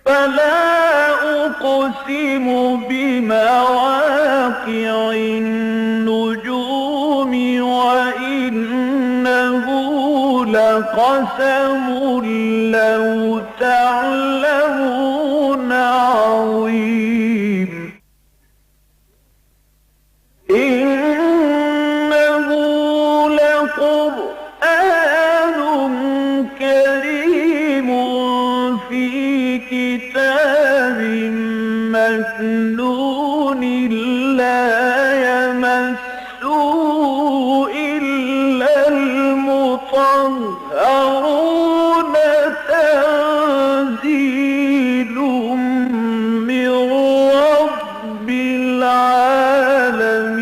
فلا أقسم بمواقع النجوم وإنه لقسم لو تعلمون عظيم إنه لقرآن كريم في كتاب مكنون لا يمسه إلا المطهرون تنزيل من رب العالمين.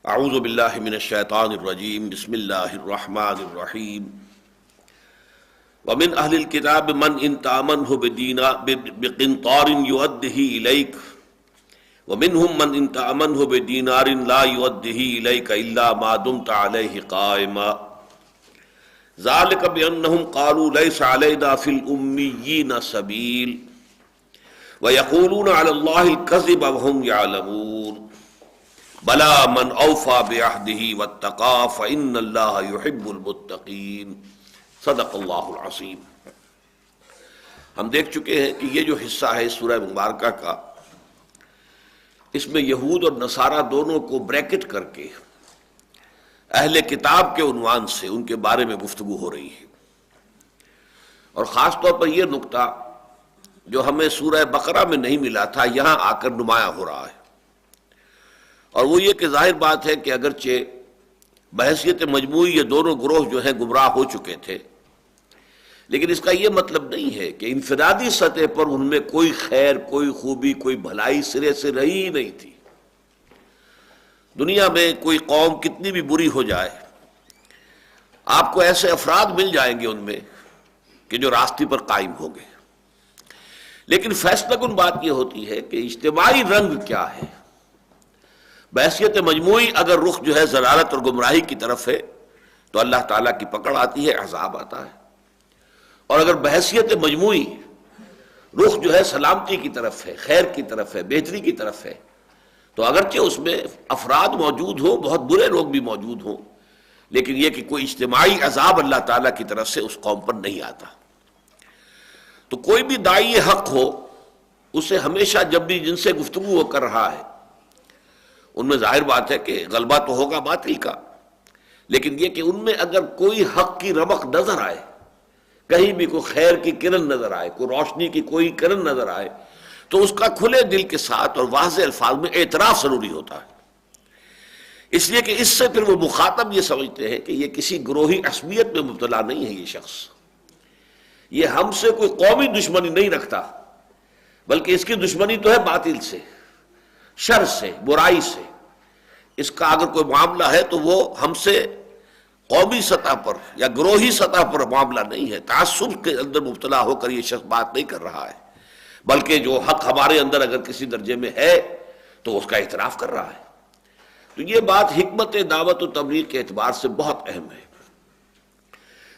اعوذ باللہ من الشیطان الرجیم بسم اللہ الرحمن الرحیم ومن اہل الکتاب من ان تأمنہ بقنطار یؤدہ الیک ومنہم من ان تأمنہ بدینار لا یؤدہ الیک الا ما دمت علیہ قائما ذلک بانہم قالوا لیس علینا فی الامیین سبیل ویقولون علی اللہ الکذب وہم یعلمون بلا من اوفى بعهده واتقى فإن الله يحب المتقين صدق اللہ العظیم۔ ہم دیکھ چکے ہیں کہ یہ جو حصہ ہے سورہ مبارکہ کا، اس میں یہود اور نصارہ دونوں کو بریکٹ کر کے اہل کتاب کے عنوان سے ان کے بارے میں گفتگو ہو رہی ہے، اور خاص طور پر یہ نقطہ جو ہمیں سورہ بقرہ میں نہیں ملا تھا یہاں آ کر نمایاں ہو رہا ہے، اور وہ یہ کہ ظاہر بات ہے کہ اگرچہ بحیثیت مجموعی یہ دونوں گروہ جو ہیں گمراہ ہو چکے تھے، لیکن اس کا یہ مطلب نہیں ہے کہ انفرادی سطح پر ان میں کوئی خیر، کوئی خوبی، کوئی بھلائی سرے سے رہی ہی نہیں تھی۔ دنیا میں کوئی قوم کتنی بھی بری ہو جائے، آپ کو ایسے افراد مل جائیں گے ان میں کہ جو راستے پر قائم ہو گئے، لیکن فیصلہ کن بات یہ ہوتی ہے کہ اجتماعی رنگ کیا ہے۔ بحیثیت مجموعی اگر رخ جو ہے ضلالت اور گمراہی کی طرف ہے تو اللہ تعالیٰ کی پکڑ آتی ہے، عذاب آتا ہے، اور اگر بحیثیت مجموعی رخ جو ہے سلامتی کی طرف ہے، خیر کی طرف ہے، بہتری کی طرف ہے، تو اگرچہ اس میں افراد موجود ہوں، بہت برے لوگ بھی موجود ہوں، لیکن یہ کہ کوئی اجتماعی عذاب اللہ تعالیٰ کی طرف سے اس قوم پر نہیں آتا۔ تو کوئی بھی داعی حق ہو، اسے ہمیشہ جب بھی جن سے گفتگو وہ کر رہا ہے ان میں ظاہر بات ہے کہ غلبہ تو ہوگا باطل کا، لیکن یہ کہ ان میں اگر کوئی حق کی رمق نظر آئے، کہیں بھی کوئی خیر کی کرن نظر آئے، کوئی روشنی کی کوئی کرن نظر آئے، تو اس کا کھلے دل کے ساتھ اور واضح الفاظ میں اعتراف ضروری ہوتا ہے، اس لیے کہ اس سے پھر وہ مخاطب یہ سمجھتے ہیں کہ یہ کسی گروہی عصبیت میں مبتلا نہیں ہے، یہ شخص یہ ہم سے کوئی قومی دشمنی نہیں رکھتا، بلکہ اس کی دشمنی تو ہے باطل سے، شر سے، برائی سے۔ اس کا اگر کوئی معاملہ ہے تو وہ ہم سے قومی سطح پر یا گروہی سطح پر معاملہ نہیں ہے، تعصب کے اندر مبتلا ہو کر یہ شخص بات نہیں کر رہا ہے، بلکہ جو حق ہمارے اندر اگر کسی درجے میں ہے تو اس کا اعتراف کر رہا ہے۔ تو یہ بات حکمت دعوت و تبلیغ کے اعتبار سے بہت اہم ہے۔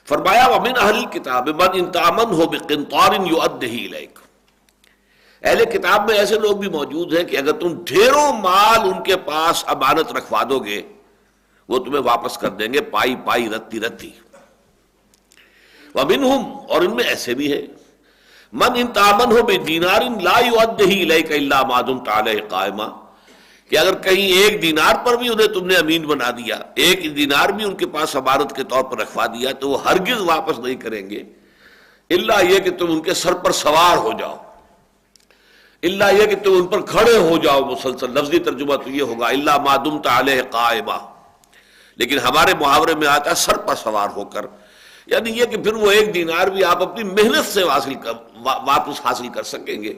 فرمایا وَمِنْ أَهْلِ الْكِتَابِ مَنْ إِنْ تَأْمَنْهُ بِقِنْطَارٍ يُؤَدِّهِ إِلَيْكَ۔ اہل کتاب میں ایسے لوگ بھی موجود ہیں کہ اگر تم ڈھیروں مال ان کے پاس امانت رکھوا دو گے وہ تمہیں واپس کر دیں گے پائی پائی رتی رتی۔ ومنہم، اور ان میں ایسے بھی ہیں، من ان تامنہ بدینار لا یؤدہ الیک الا ما دمت علیہ قائما، کہ اگر کہیں ایک دینار پر بھی انہیں تم نے امین بنا دیا، ایک دینار بھی ان کے پاس امانت کے طور پر رکھوا دیا تو وہ ہرگز واپس نہیں کریں گے، الا یہ کہ تم ان کے سر پر سوار ہو جاؤ، الا یہ کہ تم ان پر کھڑے ہو جاؤ مسلسل۔ لفظی ترجمہ تو یہ ہوگا الا ما دمت علیہ قائما، لیکن ہمارے محاورے میں آتا ہے سر پر سوار ہو کر، یعنی یہ کہ پھر وہ 1 دینار بھی آپ اپنی محنت سے واپس حاصل کر سکیں گے،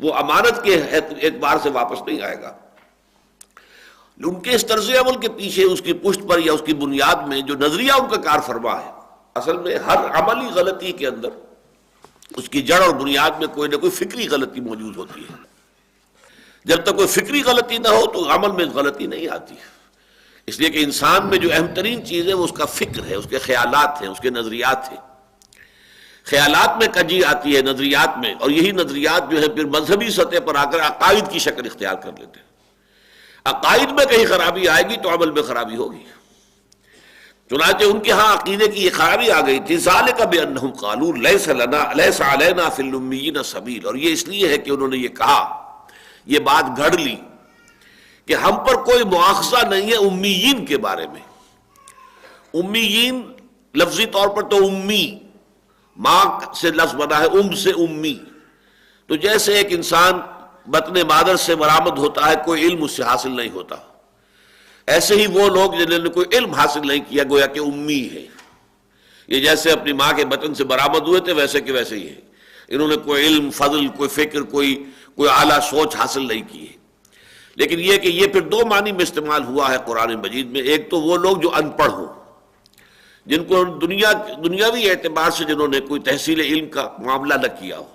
وہ امانت کے اعتبار سے واپس نہیں آئے گا۔ ان کے اس طرز عمل کے پیچھے، اس کی پشت پر یا اس کی بنیاد میں جو نظریہ ان کا کار فرما ہے، اصل میں ہر عملی غلطی کے اندر اس کی جڑ اور بنیاد میں کوئی نہ کوئی فکری غلطی موجود ہوتی ہے۔ جب تک کوئی فکری غلطی نہ ہو تو عمل میں غلطی نہیں آتی، اس لیے کہ انسان میں جو اہم ترین چیز ہے وہ اس کا فکر ہے، اس کے خیالات ہیں، اس کے نظریات ہیں۔ خیالات میں کجی آتی ہے، نظریات میں، اور یہی نظریات جو ہے پھر مذہبی سطح پر آ کر عقائد کی شکل اختیار کر لیتے ہیں۔ عقائد میں کہیں خرابی آئے گی تو عمل میں خرابی ہوگی۔ چنانچہ ان کے ہاں عقیدے کی یہ خرابی آ گئی تھی، ذالک بانہم قالوا لیس علینا فی الامیین سبیل، اور یہ اس لیے ہے کہ انہوں نے یہ کہا، یہ بات گھڑ لی کہ ہم پر کوئی مواخذہ نہیں ہے امیین کے بارے میں۔ امیین لفظی طور پر تو امی، ماں سے لفظ بنا ہے ام سے امی، تو جیسے ایک انسان بطن مادر سے برآمد ہوتا ہے، کوئی علم اس سے حاصل نہیں ہوتا، ایسے ہی وہ لوگ جنہوں نے کوئی علم حاصل نہیں کیا گویا کہ امی ہے۔ یہ جیسے اپنی ماں کے بطن سے برآمد ہوئے تھے ویسے کہ ویسے ہی ہے، انہوں نے کوئی علم، فضل، کوئی فکر، کوئی اعلیٰ سوچ حاصل نہیں کی ہے۔ لیکن یہ کہ یہ پھر 2 معنی میں استعمال ہوا ہے قرآن مجید میں، ایک تو وہ لوگ جو ان پڑھ ہوں، جن کو دنیاوی اعتبار سے جنہوں نے کوئی تحصیل علم کا معاملہ نہ کیا ہو،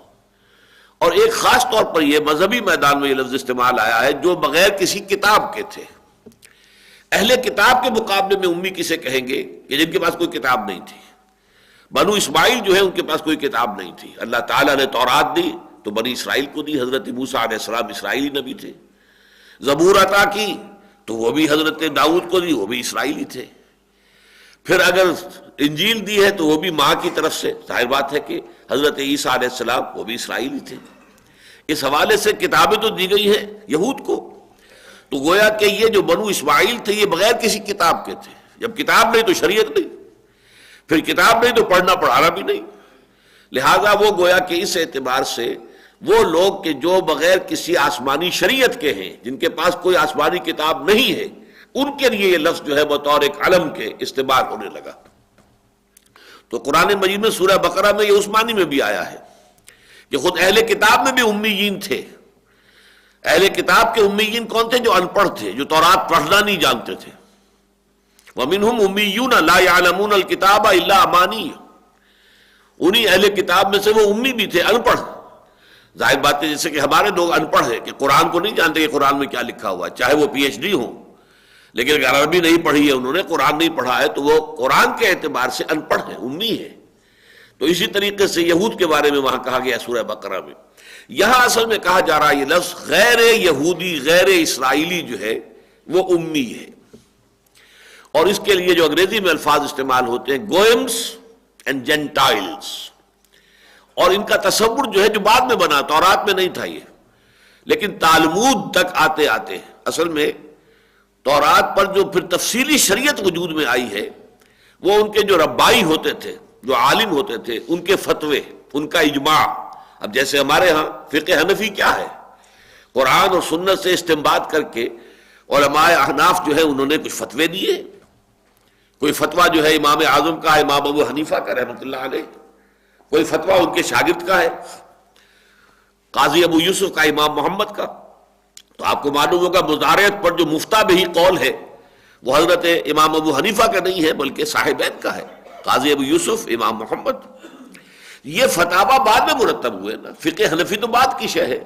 اور ایک خاص طور پر یہ مذہبی میدان میں یہ لفظ استعمال آیا ہے جو بغیر کسی کتاب کے تھے۔ اہل کتاب کے مقابلے میں امی کسے کہیں گے کہ جن کے پاس کوئی کتاب نہیں تھی۔ بنو اسماعیل جو ہے ان کے پاس کوئی کتاب نہیں تھی، اللہ تعالیٰ نے تورات دی تو بنی اسرائیل کو دی، حضرت موسیٰ علیہ السلام اسرائیلی نبی تھے۔ زبور عطا کی تو وہ بھی حضرت داؤد کو دی، وہ بھی اسرائیلی تھے۔ پھر اگر انجیل دی ہے تو وہ بھی ماں کی طرف سے، ظاہر بات ہے کہ حضرت عیسیٰ علیہ السلام وہ بھی اسرائیلی تھے۔ اس حوالے سے کتابیں تو دی گئی ہیں یہود کو، تو گویا کہ یہ جو بنو اسماعیل تھے یہ بغیر کسی کتاب کے تھے۔ جب کتاب نہیں تو شریعت نہیں، پھر کتاب نہیں تو پڑھنا پڑھانا بھی نہیں، لہذا وہ گویا کہ اس اعتبار سے وہ لوگ کہ جو بغیر کسی آسمانی شریعت کے ہیں، جن کے پاس کوئی آسمانی کتاب نہیں ہے، ان کے لیے یہ لفظ جو ہے بطور ایک علم کے استعمال ہونے لگا۔ تو قرآن مجید میں سورہ بقرہ میں یہ اس معنی میں بھی آیا ہے کہ خود اہل کتاب میں بھی امیین تھے۔ اہل کتاب کے امیین کون تھے؟ جو ان پڑھ تھے، جو تورات پڑھنا نہیں جانتے تھے۔ وَمِنْهُمْ أُمِّيُّونَ لَا يَعْلَمُونَ الْكِتَابَ إِلَّا أَمَانِيَّ، انہی اہل کتاب میں سے وہ امی بھی تھے، ان پڑھ۔ ظاہر بات ہے جیسے کہ ہمارے لوگ ان پڑھ ہیں کہ قرآن کو نہیں جانتے کہ قرآن میں کیا لکھا ہوا ہے، چاہے وہ پی ایچ ڈی ہوں، لیکن اگر عربی نہیں پڑھی ہے انہوں نے، قرآن نہیں پڑھا ہے، تو وہ قرآن کے اعتبار سے ان پڑھ ہیں، امی ہے۔ تو اسی طریقے سے یہود کے بارے میں وہاں کہا گیا سورہ بقرہ میں۔ یہاں اصل میں کہا جا رہا ہے یہ لفظ غیر یہودی، غیر اسرائیلی جو ہے وہ امی ہے، اور اس کے لیے جو انگریزی میں الفاظ استعمال ہوتے ہیں گوئمس اینڈ جینٹائلز، اور ان کا تصور جو ہے جو بعد میں بنا، تورات میں نہیں تھا یہ، لیکن تالمود تک آتے آتے اصل میں تورات پر جو پھر تفصیلی شریعت وجود میں آئی ہے، وہ ان کے جو ربائی ہوتے تھے، جو عالم ہوتے تھے، ان کے فتوے، ان کا اجماع۔ اب جیسے ہمارے ہاں فقہ حنفی کیا ہے، قرآن اور سنت سے استنباط کر کے علماء احناف جو ہے انہوں نے کچھ فتوے دیے۔ کوئی فتویٰ جو ہے امام اعظم کا ہے، امام ابو حنیفہ کا رحمۃ اللہ علیہ، کوئی فتویٰ ان کے شاگرد کا ہے، قاضی ابو یوسف کا، امام محمد کا۔ تو آپ کو معلوم ہوگا مضارعت پر جو مفتہ بہی قول ہے وہ حضرت امام ابو حنیفہ کا نہیں ہے بلکہ صاحبین کا ہے، قاضی ابو یوسف، امام محمد۔ یہ فتاویٰ بعد میں مرتب ہوئے نا، فقہ حنفی تو بعد کی شے ہے،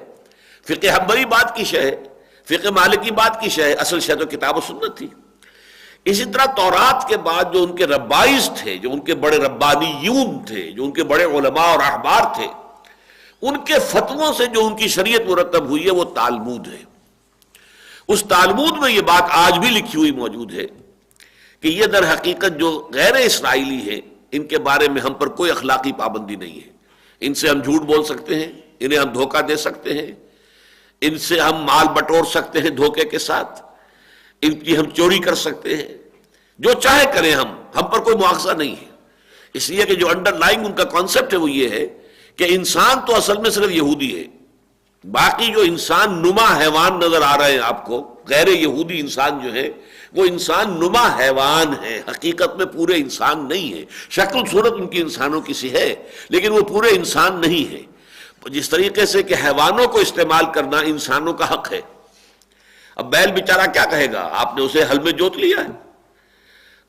فقہ حنبلی بعد کی شے ہے، فقہ مالکی بعد کی شے ہے، اصل شے تو کتاب و سنت تھی۔ اسی طرح تورات کے بعد جو ان کے ربائز تھے، جو ان کے بڑے ربانیون تھے، جو ان کے بڑے علماء اور احبار تھے، ان کے فتووں سے جو ان کی شریعت مرتب ہوئی ہے وہ تالمود ہے۔ اس تالمود میں یہ بات آج بھی لکھی ہوئی موجود ہے کہ یہ در حقیقت جو غیر اسرائیلی ہیں ان کے بارے میں ہم پر کوئی اخلاقی پابندی نہیں ہے، ان سے ہم جھوٹ بول سکتے ہیں، انہیں ہم دھوکہ دے سکتے ہیں، ان سے ہم مال بٹور سکتے ہیں دھوکے کے ساتھ، ان کی ہم چوری کر سکتے ہیں، جو چاہے کریں ہم پر کوئی مواخذہ نہیں ہے۔ اس لیے کہ جو انڈر لائنگ ان کا کانسیپٹ ہے وہ یہ ہے کہ انسان تو اصل میں صرف یہودی ہے، باقی جو انسان نما حیوان نظر آ رہے ہیں آپ کو، غیر یہودی انسان جو ہے وہ انسان نما حیوان ہے، حقیقت میں پورے انسان نہیں ہے. شکل صورت ان کی انسانوں کی سی ہے لیکن وہ پورے انسان نہیں ہے. جس طریقے سے کہ حیوانوں کو استعمال کرنا انسانوں کا حق ہے. اب بیل بیچارہ کیا کہے گا؟ آپ نے اسے ہل میں جوت لیا ہے.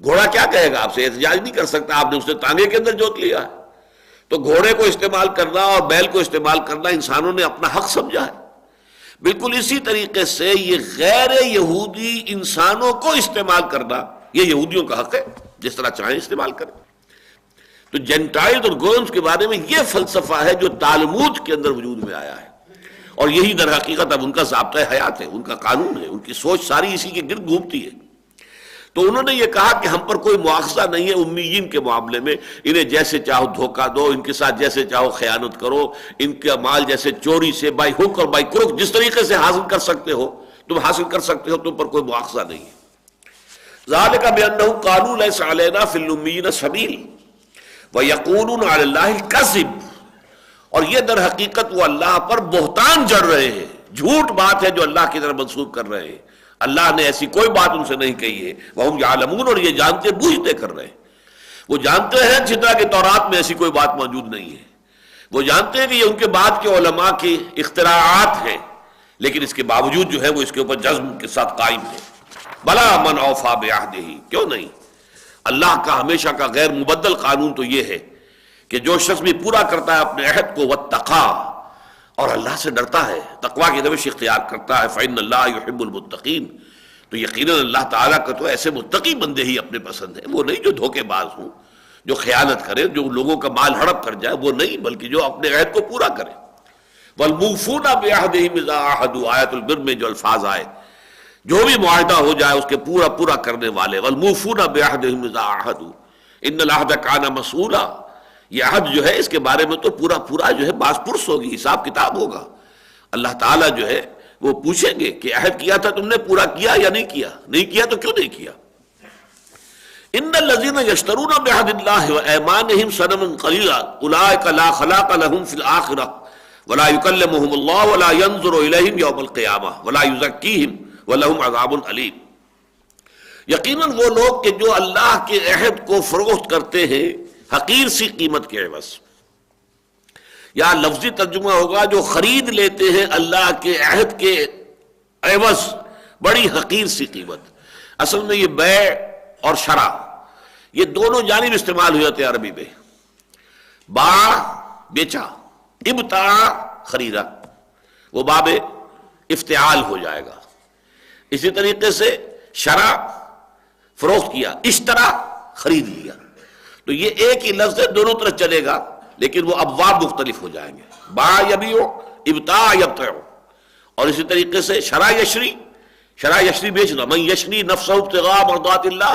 گھوڑا کیا کہے گا؟ آپ سے احتجاج نہیں کر سکتا، آپ نے اسے تانگے کے اندر جوت لیا ہے. تو گھوڑے کو استعمال کرنا اور بیل کو استعمال کرنا انسانوں نے اپنا حق سمجھا ہے. بالکل اسی طریقے سے یہ غیر یہودی انسانوں کو استعمال کرنا یہ یہودیوں کا حق ہے، جس طرح چاہیں استعمال کریں. تو جینٹائلز اور گونز کے بارے میں یہ فلسفہ ہے جو تالمود کے اندر وجود میں آیا ہے، اور یہی در حقیقت اب ان کا ضابطۂ حیات ہے، ان کا قانون ہے، ان کی سوچ ساری اسی کے گرد گھومتی ہے. تو انہوں نے یہ کہا کہ ہم پر کوئی مواخذہ نہیں ہے امیین کے معاملے میں، انہیں جیسے چاہو دھوکہ دو، ان کے ساتھ جیسے چاہو خیانت کرو، ان کا مال جیسے چوری سے بائی ہک اور بائی کروک جس طریقے سے حاصل کر سکتے ہو تم حاصل کر سکتے ہو، تم پر کوئی مواخذہ نہیں ہے. ذالک بأنہ قالوا لیس علینا فی الامیین سبیل ویقولون علی اللہ الکذب. اور یہ در حقیقت وہ اللہ پر بہتان جڑ رہے ہیں، جھوٹ بات ہے جو اللہ کی طرف منسوب کر رہے ہیں. اللہ نے ایسی کوئی بات ان سے نہیں کہی ہے. وہم یعلمون، اور یہ جانتے بوجھتے کر رہے ہیں. وہ جانتے ہیں جتنا کہ تورات میں ایسی کوئی بات موجود نہیں ہے. وہ جانتے ہیں کہ یہ ان کے بعد کے علماء کی اختراعات ہیں، لیکن اس کے باوجود جو ہے وہ اس کے اوپر جزم کے ساتھ قائم ہے. بلا من اوفا بعہدہ، کیوں نہیں؟ اللہ کا ہمیشہ کا غیر مبدل قانون تو یہ ہے کہ جو شخص بھی پورا کرتا ہے اپنے عہد کو واتقا، اور اللہ سے ڈرتا ہے، تقویٰ کی روش اختیار کرتا ہے، فإن اللہ يحب المتقین، تو یقیناً اللہ تعالیٰ کا تو ایسے متقی بندے ہی اپنے پسند ہیں. وہ نہیں جو دھوکے باز ہوں، جو خیانت کرے، جو لوگوں کا مال ہڑپ کر جائے، وہ نہیں، بلکہ جو اپنے عہد کو پورا کرے. والموفون بعہدہم اذا عاہدوا، آیت البر میں جو الفاظ آئے، جو بھی معاہدہ ہو جائے اس کے پورا کرنے والے. والموفون بعہدہم اذا عاہدوا ان العہد کان مسئولا، یہ عہد جو ہے اس کے بارے میں تو پورا جو ہے باز پرس ہوگی، حساب کتاب ہوگا. اللہ تعالیٰ جو ہے وہ پوچھیں گے کہ عہد کیا تھا تم نے پورا کیا یا نہیں کیا؟ نہیں کیا تو کیوں نہیں کیا؟ ان الذین یشترون بعہد اللہ وایمانہم ثمنا قلیلا اولئک لا خلاق لهم فی الآخرہ ولا یکلمہم اللہ ولا ینظر الیہم یوم القیامہ ولا یزکیہم ولہم عذاب علیم. یقیناً وہ لوگ کہ جو اللہ کے عہد کو فروخت کرتے ہیں حقیر سی قیمت کے عوض، یا لفظی ترجمہ ہوگا جو خرید لیتے ہیں اللہ کے عہد کے عوض بڑی حقیر سی قیمت. اصل میں یہ بیع اور شرع یہ دونوں جانب استعمال ہو جاتے ہیں عربی میں. باع بیچا، ابتاع خریدا، وہ باب افتعال ہو جائے گا. اسی طریقے سے شرع فروخت کیا، اشترا خرید لیا. تو یہ ایک ہی لفظ ہے، دونوں طرف چلے گا لیکن وہ ابواب مختلف ہو جائیں گے. باع یبیع، ابتاع یبتع. اور اسی طریقے سے شرع یشری بیچنا، من یشری نفسہ ابتغاء مرضات اللہ،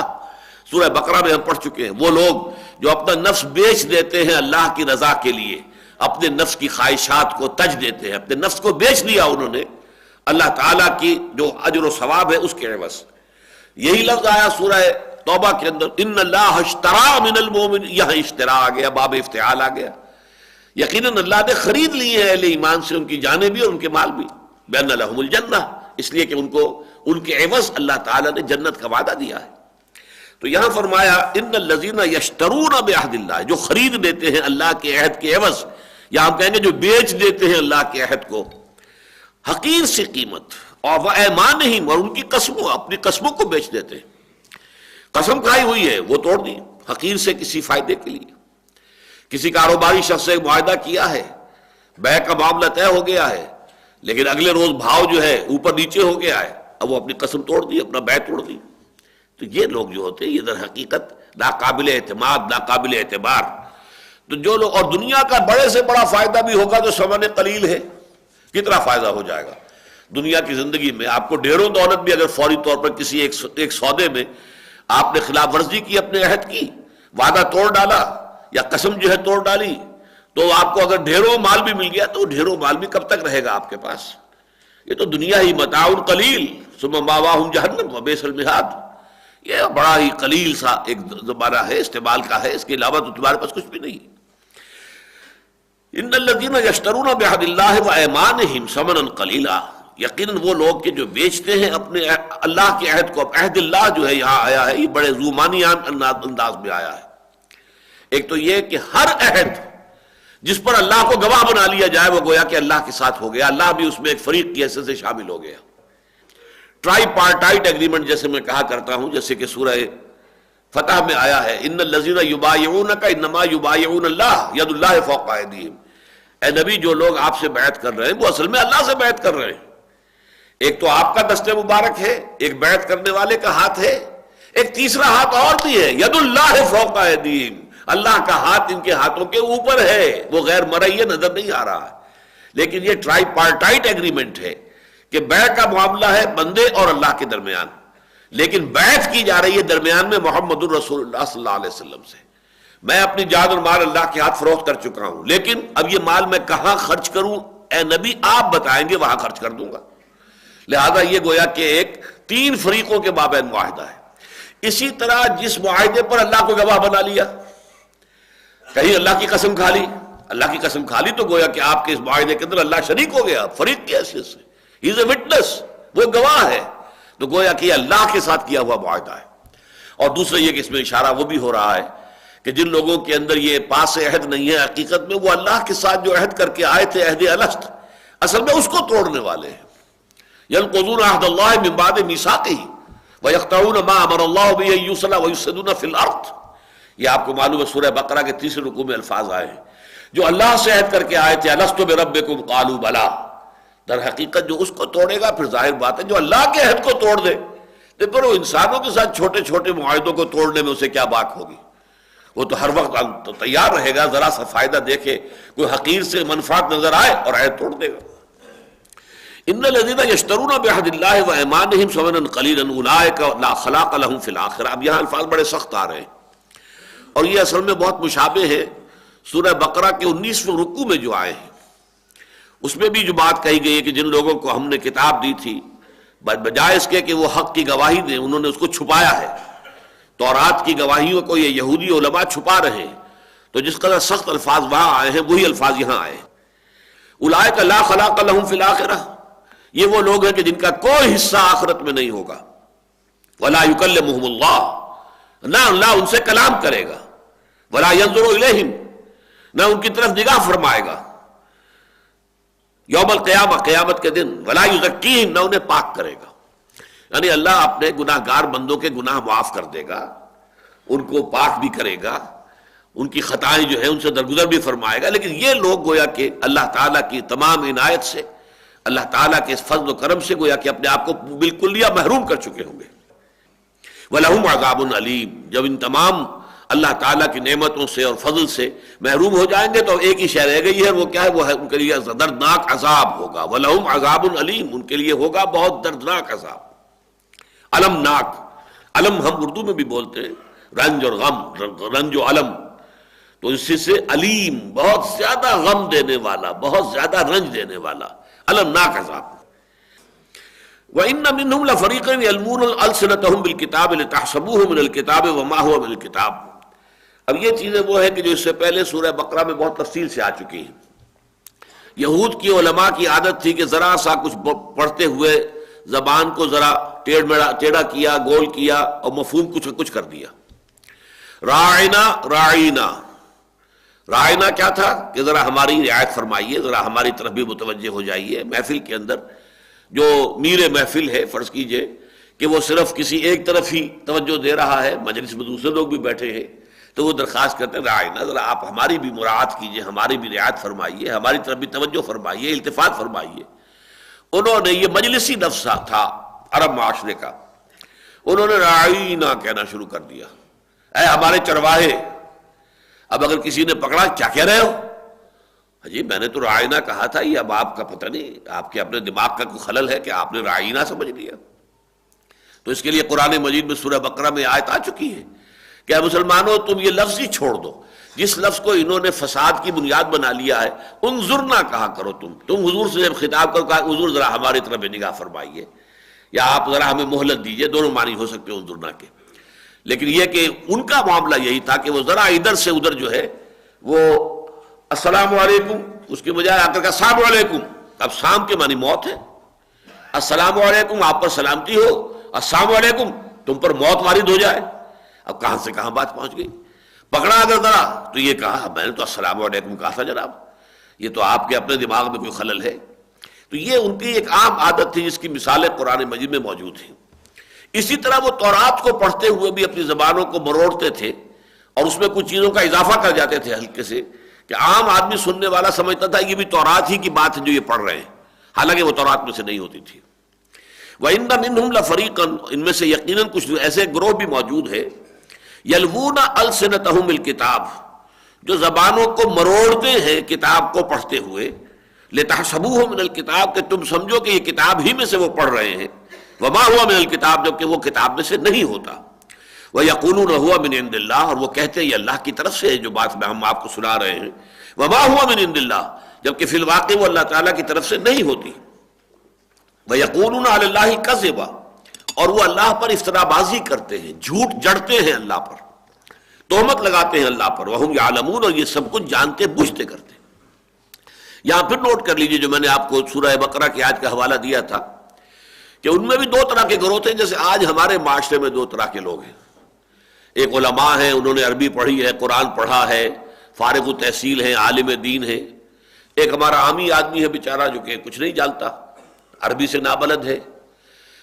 سورہ بقرہ میں ہم پڑھ چکے ہیں. وہ لوگ جو اپنا نفس بیچ دیتے ہیں اللہ کی رضا کے لیے، اپنے نفس کی خواہشات کو تج دیتے ہیں، اپنے نفس کو بیچ لیا انہوں نے اللہ تعالیٰ کی جو اجر و ثواب ہے اس کے عوض. یہی لفظ آیا سورہ توبہ کے اندر، ان اللہ اشترا من المؤمن، یہاں اشترا آ گیا، باب افتعال آ گیا. یقیناً اللہ نے خرید لی ہے اہل ایمان سے ان کی جانیں بھی اور ان کے مال بھی، بأن لہم الجنہ، اس لیے کہ ان کو ان کے عوض اللہ تعالیٰ نے جنت کا وعدہ دیا ہے. تو یہاں فرمایا ان الذین یشترون بعہد اللہ، جو خرید دیتے ہیں اللہ کے عہد کے عوض، یا ہم کہیں گے جو بیچ دیتے ہیں اللہ کے عہد کو حقیر سی قیمت، اور وایمانہم، اور ان کی قسموں، اپنی قسموں کو بیچ دیتے ہیں. قسم کھائی ہوئی ہے وہ توڑ دی حقیر سے کسی فائدے کے لیے. کسی کاروباری شخص سے معاہدہ کیا ہے، بیع کا معاملہ طے ہو گیا ہے، لیکن اگلے روز بھاؤ جو ہے اوپر نیچے ہو گیا ہے، اب وہ اپنی قسم توڑ دی، اپنا بیع توڑ دی. تو یہ لوگ جو ہوتے ہیں یہ در حقیقت ناقابل اعتماد، ناقابل اعتبار. تو جو لوگ، اور دنیا کا بڑے سے بڑا فائدہ بھی ہوگا تو ثمن قلیل ہے، کتنا فائدہ ہو جائے گا دنیا کی زندگی میں. آپ کو ڈھیروں دولت بھی اگر فوری طور پر کسی ایک سودے میں آپ نے خلاف ورزی کی، اپنے عہد کی، وعدہ توڑ ڈالا یا قسم جو ہے توڑ ڈالی، تو آپ کو اگر ڈھیروں مال بھی مل گیا تو ڈھیروں مال بھی کب تک رہے گا آپ کے پاس؟ یہ تو دنیا ہی متاع قلیل ثم مأواہم جہنم وبئس المہاد. یہ بڑا ہی قلیل سا ایک زمانہ ہے استعمال کا ہے، اس کے علاوہ تو تمہارے پاس کچھ بھی نہیں. ان الذین یشترون بعہد اللہ وایمانہم ثمنا قلیلا، یقیناً وہ لوگ کہ جو بیچتے ہیں اپنے اللہ کے عہد کو. عہد اللہ جو ہے یہاں آیا ہے، یہ بڑے زومانیان انداز میں آیا ہے. ایک تو یہ کہ ہر عہد جس پر اللہ کو گواہ بنا لیا جائے وہ گویا کہ اللہ کے ساتھ ہو گیا، اللہ بھی اس میں ایک فریق کی حیثیت سے شامل ہو گیا. ٹرائی پارٹائٹ ایگریمنٹ جیسے میں کہا کرتا ہوں، جیسے کہ سورہ فتح میں آیا ہے ان الذین یبایعونک انما یبایعون اللہ ید اللہ فوق ایدیہم. اے نبی، جو لوگ آپ سے بیعت کر رہے ہیں وہ اصل میں اللہ سے بیعت کر رہے ہیں. ایک تو آپ کا دست مبارک ہے، ایک بیعت کرنے والے کا ہاتھ ہے، ایک تیسرا ہاتھ اور بھی ہے، ید اللہ فوق ایدیہم، اللہ کا ہاتھ ان کے ہاتھوں کے اوپر ہے، وہ غیر مرئی نظر نہیں آ رہا ہے. لیکن یہ ٹرائی پارٹائٹ ایگریمنٹ ہے کہ بیع کا معاملہ ہے بندے اور اللہ کے درمیان، لیکن بیعت کی جا رہی ہے درمیان میں محمد الرسول اللہ صلی اللہ علیہ وسلم سے. میں اپنی جان اور مال اللہ کے ہاتھ فروخت کر چکا ہوں، لیکن اب یہ مال میں کہاں خرچ کروں اے نبی آپ بتائیں گے، وہاں خرچ کر دوں گا. لہذا یہ گویا کہ ایک تین فریقوں کے مابین معاہدہ ہے. اسی طرح جس معاہدے پر اللہ کو گواہ بنا لیا، کہیں اللہ کی قسم کھا لی، اللہ کی قسم کھا لی تو گویا کہ آپ کے اس معاہدے کے اندر اللہ شریک ہو گیا فریق کی حیثیت سے. ہی از اے وٹنس، وہ گواہ ہے، تو گویا کہ یہ اللہ کے ساتھ کیا ہوا معاہدہ ہے. اور دوسرا یہ کہ اس میں اشارہ وہ بھی ہو رہا ہے کہ جن لوگوں کے اندر یہ پاس عہد نہیں ہے، حقیقت میں وہ اللہ کے ساتھ جو عہد کر کے آئے تھے عہد الست، اصل میں اس کو توڑنے والے ہیں. ينقضون عهد الله من بعد ميثاقه ويقطعون ما امر الله به ان يوصل ويفسدون في الارض. یہ آپ کو معلوم ہے سورہ بقرہ کے تیسرے رکوع میں الفاظ آئے ہیں جو اللہ سے عہد کر کے آئے تھے الست بربکم قالوا بلا. در حقیقت جو اس کو توڑے گا، پھر ظاہر بات ہے جو اللہ کے عہد کو توڑ دے، تو پھر وہ انسانوں کے ساتھ چھوٹے چھوٹے معاہدوں کو توڑنے میں اسے کیا باک ہوگی. وہ تو ہر وقت تیار رہے گا، ذرا سا فائدہ دیکھے، کوئی حقیر سے منفعت نظر آئے اور عہد توڑ دے گا. ان الذین یشترون بعہد اللہ وایمانہم ثمنا قلیلا اولئک لا خلاق لهم فی الآخرہ. اب یہاں الفاظ بڑے سخت آ رہے ہیں اور یہ اصل میں بہت مشابہ ہے سورہ بقرہ کے 19ویں رکوع میں جو آئے ہیں. اس میں بھی جو بات کہی گئی ہے کہ جن لوگوں کو ہم نے کتاب دی تھی بجائے اس کے کہ وہ حق کی گواہی دیں، انہوں نے اس کو چھپایا ہے. تورات کی گواہیوں کو یہ یہودی علماء چھپا رہے ہیں، تو جس قدر سخت الفاظ وہاں آئے ہیں وہی الفاظ یہاں آئے ہیں. اولئک لا خلاق لهم فی الآخرہ، یہ وہ لوگ ہیں کہ جن کا کوئی حصہ آخرت میں نہیں ہوگا. ولا یکلمہم اللہ، نہ اللہ ان سے کلام کرے گا. ولا ینظر الیہم، نہ ان کی طرف نگاہ فرمائے گا. یوم القیامہ، قیامت کے دن. ولا یزکیہم، نہ انہیں پاک کرے گا. یعنی اللہ اپنے گناہ گار بندوں کے گناہ معاف کر دے گا، ان کو پاک بھی کرے گا، ان کی خطائیں جو ہیں ان سے درگزر بھی فرمائے گا. لیکن یہ لوگ گویا کہ اللہ تعالیٰ کی تمام عنایت سے، اللہ تعالیٰ کے اس فضل و کرم سے گویا کہ اپنے آپ کو بالکل محروم کر چکے ہوں گے. وَلَهُمْ عَذَابٌ عَلِيمٌ، جب ان تمام اللہ تعالیٰ کی نعمتوں سے اور فضل سے محروم ہو جائیں گے تو ایک ہی شے رہ گئی ہے، وہ کیا ہے؟ وہ ہے ان کے لیے دردناک عذاب ہوگا. وَلَهُمْ عَذَابٌ عَلِيمٌ، ان کے لیے ہوگا بہت دردناک عذاب. المناک، علم ہم اردو میں بھی بولتے ہیں، رنج اور غم، رنج و علم، تو اسی سے علیم، بہت زیادہ غم دینے والا، بہت زیادہ رنج دینے والا، المناک عذاب. وَإِنَّ مِنْهُمْ لَفَرِيقًا يَلْوُونَ أَلْسِنَتَهُمْ بِالْكِتَابِ لِتَحْسَبُوهُ مِنَ الْكِتَابِ وَمَا هُوَ مِنَ الْكِتَابِ. اب یہ چیزیں وہ ہیں کہ جو اس سے پہلے سورہ بقرہ میں بہت تفصیل سے آ چکی ہیں. یہود کی علماء کی عادت تھی کہ ذرا سا کچھ پڑھتے ہوئے زبان کو ذرا ٹیڑھا کیا، گول کیا اور مفہوم کچھ کر دیا. راعنا راعینا، راعینا کیا تھا کہ ذرا ہماری رعایت فرمائیے، ذرا ہماری طرف بھی متوجہ ہو جائیے. محفل کے اندر جو میر محفل ہے، فرض کیجئے کہ وہ صرف کسی ایک طرف ہی توجہ دے رہا ہے، مجلس میں دوسرے لوگ بھی بیٹھے ہیں، تو وہ درخواست کرتے ہیں راعینا، ذرا آپ ہماری بھی مراعات کیجئے، ہماری بھی رعایت فرمائیے، ہماری طرف بھی توجہ فرمائیے، التفات فرمائیے. انہوں نے، یہ مجلسی نفس تھا عرب معاشرے کا، انہوں نے راعینا کہنا شروع کر دیا، اے ہمارے چرواہے. اب اگر کسی نے پکڑا کیا کہہ رہے ہو، جی میں نے تو راعینا کہا تھا، یہ اب آپ کا پتہ نہیں، آپ کے اپنے دماغ کا کوئی خلل ہے کہ آپ نے راعینا سمجھ لیا. تو اس کے لیے قرآن مجید میں سورہ بقرہ میں آیت آ چکی ہے کہ اے مسلمانوں تم یہ لفظ ہی چھوڑ دو، جس لفظ کو انہوں نے فساد کی بنیاد بنا لیا ہے. انظرنا کہا کرو، تم حضور سے جب خطاب کرو کہا حضور ذرا ہماری طرف نگاہ فرمائیے، یا آپ ذرا ہمیں مہلت دیجئے. دونوں معنی ہو سکتے ہیں انظرنا کے. لیکن یہ کہ ان کا معاملہ یہی تھا کہ وہ ذرا ادھر سے ادھر جو ہے وہ السلام علیکم اس کے بجائے آ کر کہا السلام علیکم. اب سام کے معنی موت ہے. السلام علیکم آپ پر سلامتی ہو، السلام علیکم تم پر موت وارد ہو جائے. اب کہاں سے کہاں بات پہنچ گئی. پکڑا اگر ذرا تو یہ کہا میں نے تو السلام علیکم کہا تھا جناب، یہ تو آپ کے اپنے دماغ میں کوئی خلل ہے. تو یہ ان کی ایک عام عادت تھی جس کی مثالیں قرآن مجید میں موجود ہیں. اسی طرح وہ تورات کو پڑھتے ہوئے بھی اپنی زبانوں کو مروڑتے تھے اور اس میں کچھ چیزوں کا اضافہ کر جاتے تھے ہلکے سے، کہ عام آدمی سننے والا سمجھتا تھا یہ بھی تورات ہی کی بات ہے جو یہ پڑھ رہے ہیں، حالانکہ وہ تورات میں سے نہیں ہوتی تھی. وَإِنَّ مِنْهُمْ لَفَرِيقًا ان میں سے یقیناً کچھ ایسے گروہ بھی موجود ہے یلوون السنتہم الکتاب جو زبانوں کو مروڑتے ہیں کتاب کو پڑھتے ہوئے، لتحسبوہ من الکتاب کہ تم سمجھو کہ یہ کتاب ہی میں سے وہ پڑھ رہے ہیں، وما ہوا من الکتاب جبکہ وہ کتاب میں سے نہیں ہوتا. وَيَقُولُونَ هُوَ مِنْ عِنْدِ اللَّهِ اور وہ کہتے ہیں یہ اللہ کی طرف سے ہے جو بات ہم آپ کو سنا رہے ہیں. وما هُوَ مِنْ عِنْدِ اللَّهِ جبکہ فی الواقع وہ اللہ تعالیٰ کی طرف سے نہیں ہوتی. وَيَقُولُونَ عَلَى اللَّهِ كَذِبًا اور وہ اللہ پر افترا بازی کرتے ہیں، جھوٹ جڑتے ہیں اللہ پر، تہمت لگاتے ہیں اللہ پر. وَهُمْ يَعْلَمُونَ اور یہ سب کچھ جانتے بوجھتے کرتے. یہاں پھر نوٹ کر لیجئے جو میں نے آپ کو سورہ بقرہ کی آیت کا حوالہ دیا تھا کہ ان میں بھی دو طرح کے گروہ تھے. جیسے آج ہمارے معاشرے میں دو طرح کے لوگ ہیں. ایک علماء ہیں، انہوں نے عربی پڑھی ہے، قرآن پڑھا ہے، فارغ التحصیل ہیں، عالم دین ہیں. ایک ہمارا عامی آدمی ہے بیچارہ جو کہ کچھ نہیں جانتا، عربی سے نابلد ہے.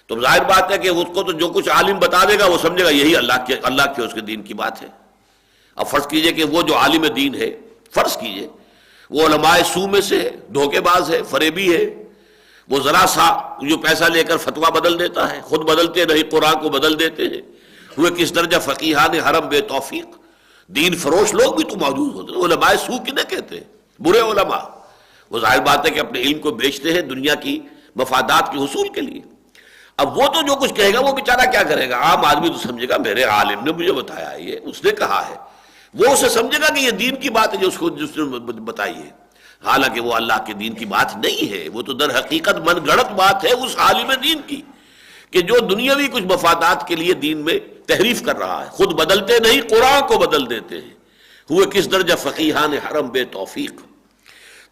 تو ظاہر بات ہے کہ اس کو تو جو کچھ عالم بتا دے گا وہ سمجھے گا یہی اللہ کے اس کے دین کی بات ہے. اب فرض کیجئے کہ وہ جو عالم دین ہے، فرض کیجئے وہ علماء سو میں سے ہے، دھوکے باز ہے، فریبی ہے، وہ ذرا سا جو پیسہ لے کر فتویٰ بدل دیتا ہے، خود بدلتے نہیں قرآن کو بدل دیتے ہیں. ہوئے کس درجہ فقیہان حرم بے توفیق. دین فروش لوگ بھی تو موجود ہوتے ہیں. علماء سو کنہیں کہتے ہیں؟ برے علماء. وہ ظاہر بات ہے کہ اپنے علم کو بیچتے ہیں دنیا کی مفادات کے حصول کے لیے. اب وہ تو جو کچھ کہے گا وہ بیچارہ کیا کرے گا؟ عام آدمی تو سمجھے گا میرے عالم نے مجھے بتایا ہے، یہ اس نے کہا ہے. وہ اسے سمجھے گا کہ یہ دین کی بات ہے جو جس نے بتائی ہے، حالانکہ وہ اللہ کے دین کی بات نہیں ہے. وہ تو در حقیقت من گھڑت بات ہے اس عالم دین کی کہ جو دنیاوی کچھ مفادات کے لیے دین میں تحریف کر رہا ہے. خود بدلتے نہیں قرآن کو بدل دیتے ہیں. ہوئے کس درجہ فقیہان حرم بے توفیق.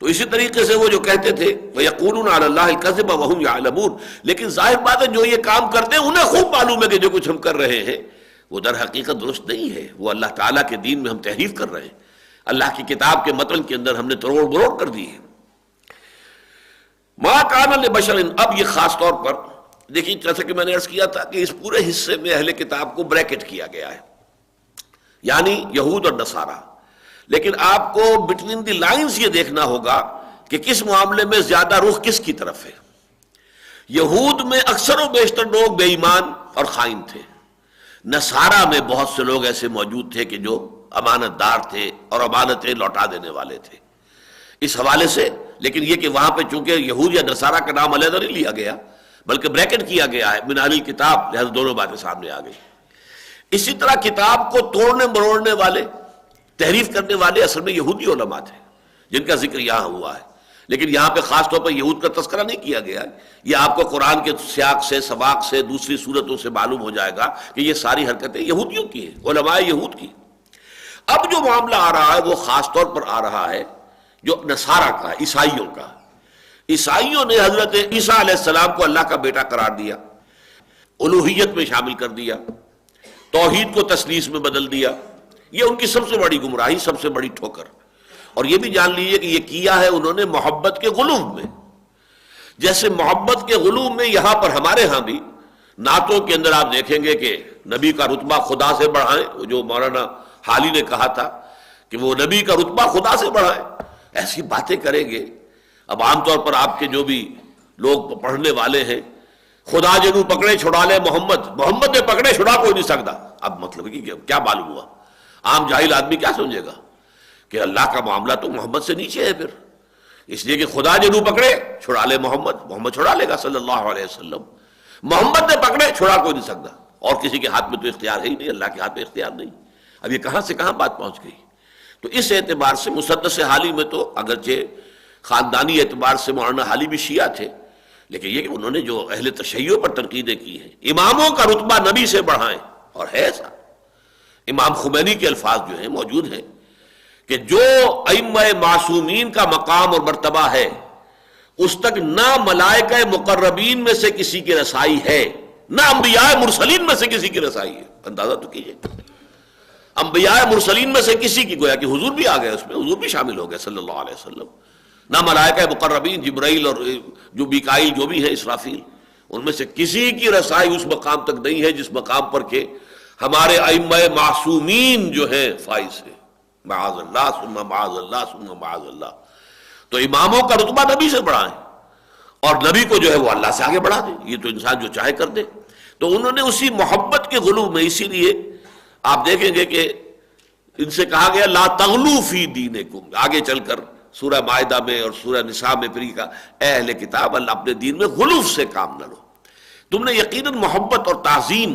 تو اسی طریقے سے وہ جو کہتے تھے وَيَقُولُونَ عَلَى اللَّهِ الْكَذِبَ وَهُمْ يَعْلَمُونَ، لیکن ظاہر بات ہے جو یہ کام کرتے ہیں انہیں خوب معلوم ہے کہ جو کچھ ہم کر رہے ہیں وہ در حقیقت درست نہیں ہے. وہ اللہ تعالیٰ کے دین میں ہم تحریف کر رہے ہیں، اللہ کی کتاب کے متن کے اندر ہم نے تروڑ بروڑ کر دی ہے. مَا كَانَ لِبَشَرٍ اب یہ خاص طور پر دیکھیں، جیسا کہ میں نے عرض کیا تھا کہ اس پورے حصے میں اہل کتاب کو بریکٹ کیا گیا ہے، یعنی یہود اور نصارہ. لیکن آپ کو بٹوین دی لائنز یہ دیکھنا ہوگا کہ کس معاملے میں زیادہ رخ کس کی طرف ہے. یہود میں اکثر و بیشتر لوگ بے ایمان اور خائن تھے. نصارہ میں بہت سے لوگ ایسے موجود تھے کہ جو امانت دار تھے اور امانتیں لوٹا دینے والے تھے. اس حوالے سے لیکن یہ کہ وہاں پہ چونکہ یہود یا نصارہ کا نام علیحدہ نہیں لیا گیا بلکہ بریکٹ کیا گیا ہے من اہل الکتاب، لہذا دونوں باتیں سامنے آ گئی. اسی طرح کتاب کو توڑنے مروڑنے والے، تحریف کرنے والے اصل میں یہودی علماء تھے جن کا ذکر یہاں ہوا ہے. لیکن یہاں پہ خاص طور پر یہود کا تذکرہ نہیں کیا گیا. یہ آپ کو قرآن کے سیاق سے، سباق سے، دوسری صورتوں سے معلوم ہو جائے گا کہ یہ ساری حرکتیں یہودیوں کی ہیں، علماء یہود کی. اب جو معاملہ آ رہا ہے وہ خاص طور پر آ رہا ہے جو نصارہ کا، عیسائیوں کا. عیسائیوں نے حضرت عیسیٰ علیہ السلام کو اللہ کا بیٹا قرار دیا، الوہیت میں شامل کر دیا، توحید کو تثلیث میں بدل دیا. یہ ان کی سب سے بڑی گمراہی، سب سے بڑی ٹھوکر. اور یہ بھی جان لیجئے کہ یہ کیا ہے انہوں نے محبت کے غلو میں. جیسے محبت کے غلو میں یہاں پر ہمارے ہاں بھی نعتوں کے اندر آپ دیکھیں گے کہ نبی کا رتبہ خدا سے بڑھائیں، جو مولانا حالی نے کہا تھا کہ وہ نبی کا رتبہ خدا سے بڑھائیں، ایسی باتیں کریں گے. اب عام طور پر آپ کے جو بھی لوگ پڑھنے والے ہیں، خدا جنو پکڑے چھڑا لے محمد نے پکڑے چھڑا کوئی نہیں سکتا. اب مطلب کہ کیا معلوم ہوا؟ عام جاہل آدمی کیا سمجھے گا کہ اللہ کا معاملہ تو محمد سے نیچے ہے پھر، اس لیے کہ خدا جنو پکڑے چھڑا لے محمد چھڑا لے گا صلی اللہ علیہ وسلم. محمد نے پکڑے چھڑا کوئی نہیں سکتا، اور کسی کے ہاتھ میں تو اختیار ہے ہی نہیں، اللہ کے ہاتھ میں اختیار نہیں. اب یہ کہاں سے کہاں بات پہنچ گئی. تو اس اعتبار سے مسدس حالی میں تو اگرچہ خاندانی اعتبار سے مولانا حالی بھی شیعہ تھے، لیکن یہ کہ انہوں نے جو اہل تشیع پر تنقیدیں کی ہیں، اماموں کا رتبہ نبی سے بڑھائیں. اور ہے ایسا، امام خمینی کے الفاظ جو ہیں موجود ہیں کہ جو ائمہ معصومین کا مقام اور مرتبہ ہے اس تک نہ ملائکہ مقربین میں سے کسی کی رسائی ہے، نہ انبیاء مرسلین میں سے کسی کی رسائی ہے. اندازہ تو کیجئے، انبیاء مرسلین میں سے کسی کی، گویا کہ حضور بھی آ گئے، اس میں حضور بھی شامل ہو گئے صلی اللہ علیہ وسلم، نہ ملائکہ مقربین جبرائیل اور جو میکائیل جو بھی ہے اسرافیل، ان میں سے کسی کی رسائی اس مقام تک نہیں ہے جس مقام پر کہ ہمارے ائمہ معصومین جو ہیں فائز ہیں. معاذ اللہ ثم معاذ اللہ ثم معاذ اللہ. تو اماموں کا رتبہ نبی سے بڑھائیں اور نبی کو جو ہے وہ اللہ سے آگے بڑھا دیں. یہ تو انسان جو چاہے کر دے. تو انہوں نے اسی محبت کے غلو میں، اسی لیے آپ دیکھیں گے کہ ان سے کہا گیا لا تغلو فی دینکم. آگے چل کر سورہ مائدہ میں اور سورہ نساء میں پھر کہا اے اہل کتاب، اللہ اپنے دین میں غلو سے کام نہ لو. تم نے یقیناً محبت اور تعظیم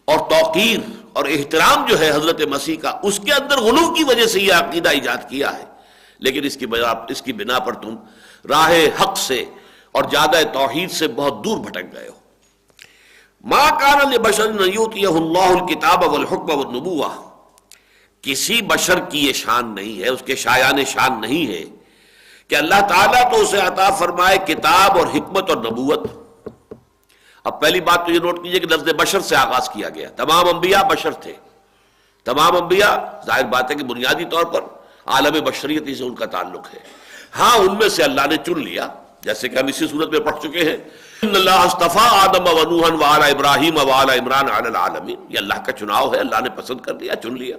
اور توقیر اور احترام جو ہے حضرت مسیح کا، اس کے اندر غلو کی وجہ سے یہ عقیدہ ایجاد کیا ہے، لیکن اس کی بنا پر تم راہ حق سے اور زیادہ توحید سے بہت دور بھٹک گئے ہو. ما کان لبشر ان یؤتیہ اللہ الکتاب والحکم والنبوہ. کسی بشر کی یہ شان نہیں ہے، اس کے شایان شان نہیں ہے کہ اللہ تعالیٰ تو اسے عطا فرمائے کتاب اور حکمت اور نبوت. اب پہلی بات تو یہ نوٹ کیجئے کہ لفظ بشر سے آغاز کیا گیا. تمام انبیاء بشر تھے، تمام انبیاء، ظاہر بات ہے کہ بنیادی طور پر عالم بشریت ہی سے ان کا تعلق ہے. ہاں ان میں سے اللہ نے چن لیا، جیسے کہ ہم اسی صورت میں پڑھ چکے ہیں ان اللہ اصطفیٰ آدم و نوحا وآل ابراہیم وآل عمران علی العالمین. یہ اللہ کا چناؤ ہے، اللہ نے پسند کر لیا، چن لیا.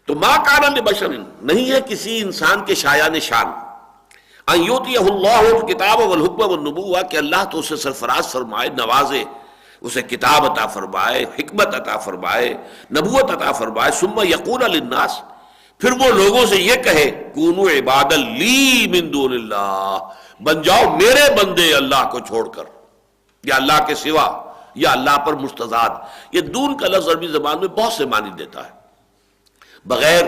تو ما کان لبشر، نہیں ہے کسی انسان کے شایان شان، ان یؤتیہ اللہ الکتاب والحکم والنبوہ، کہ اللہ تو اسے سرفراز فرمائے، نوازے، اسے کتاب عطا فرمائے، حکمت عطا فرمائے، نبوت عطا فرمائے. ثم یقول للناس، پھر وہ لوگوں سے یہ کہے کونوا عبادا لی من دون اللہ، بن جاؤ میرے بندے اللہ کو چھوڑ کر، یا اللہ کے سوا، یا اللہ پر مستضاد. یہ دون کا لفظ عربی زبان میں بہت سے معنی دیتا ہے. بغیر،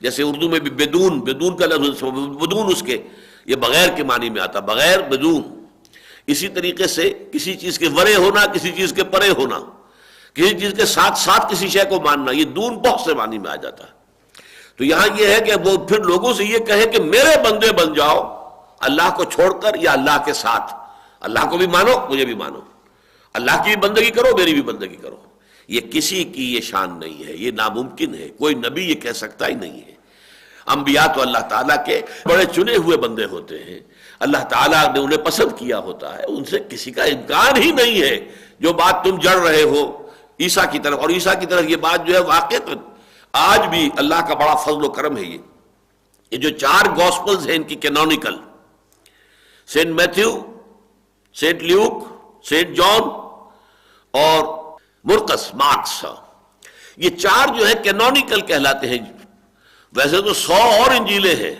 جیسے اردو میں بھی بدون، بدون کا لفظ بدون اس کے یہ بغیر کے معنی میں آتا، بغیر بدون. اسی طریقے سے کسی چیز کے ورے ہونا، کسی چیز کے پرے ہونا، کسی چیز کے ساتھ ساتھ کسی شے کو ماننا، یہ دون بہت سے معنی میں آ جاتا ہے. تو یہاں یہ ہے کہ وہ پھر لوگوں سے یہ کہے کہ میرے بندے بن جاؤ اللہ کو چھوڑ کر یا اللہ کے ساتھ. اللہ کو بھی مانو، مجھے بھی مانو، اللہ کی بھی بندگی کرو، میری بھی بندگی کرو. یہ کسی کی یہ شان نہیں ہے، یہ ناممکن ہے، کوئی نبی یہ کہہ سکتا ہی نہیں ہے. انبیاء تو اللہ تعالیٰ کے بڑے چنے ہوئے بندے ہوتے ہیں، اللہ تعالیٰ نے انہیں پسند کیا ہوتا ہے، ان سے کسی کا امکان ہی نہیں ہے. جو بات تم جڑ رہے ہو عیسیٰ کی طرف، اور عیسیٰ کی طرف یہ بات جو ہے واقع آج بھی اللہ کا بڑا فضل و کرم ہے. یہ جو 4 گوسپلز ہیں ان کی canonical, Saint Matthew, Saint Luke, Saint John اور مرقس، مارکس، یہ 4 جو ہے کینونیکل کہلاتے ہیں. ویسے تو 100 اور انجیلیں ہیں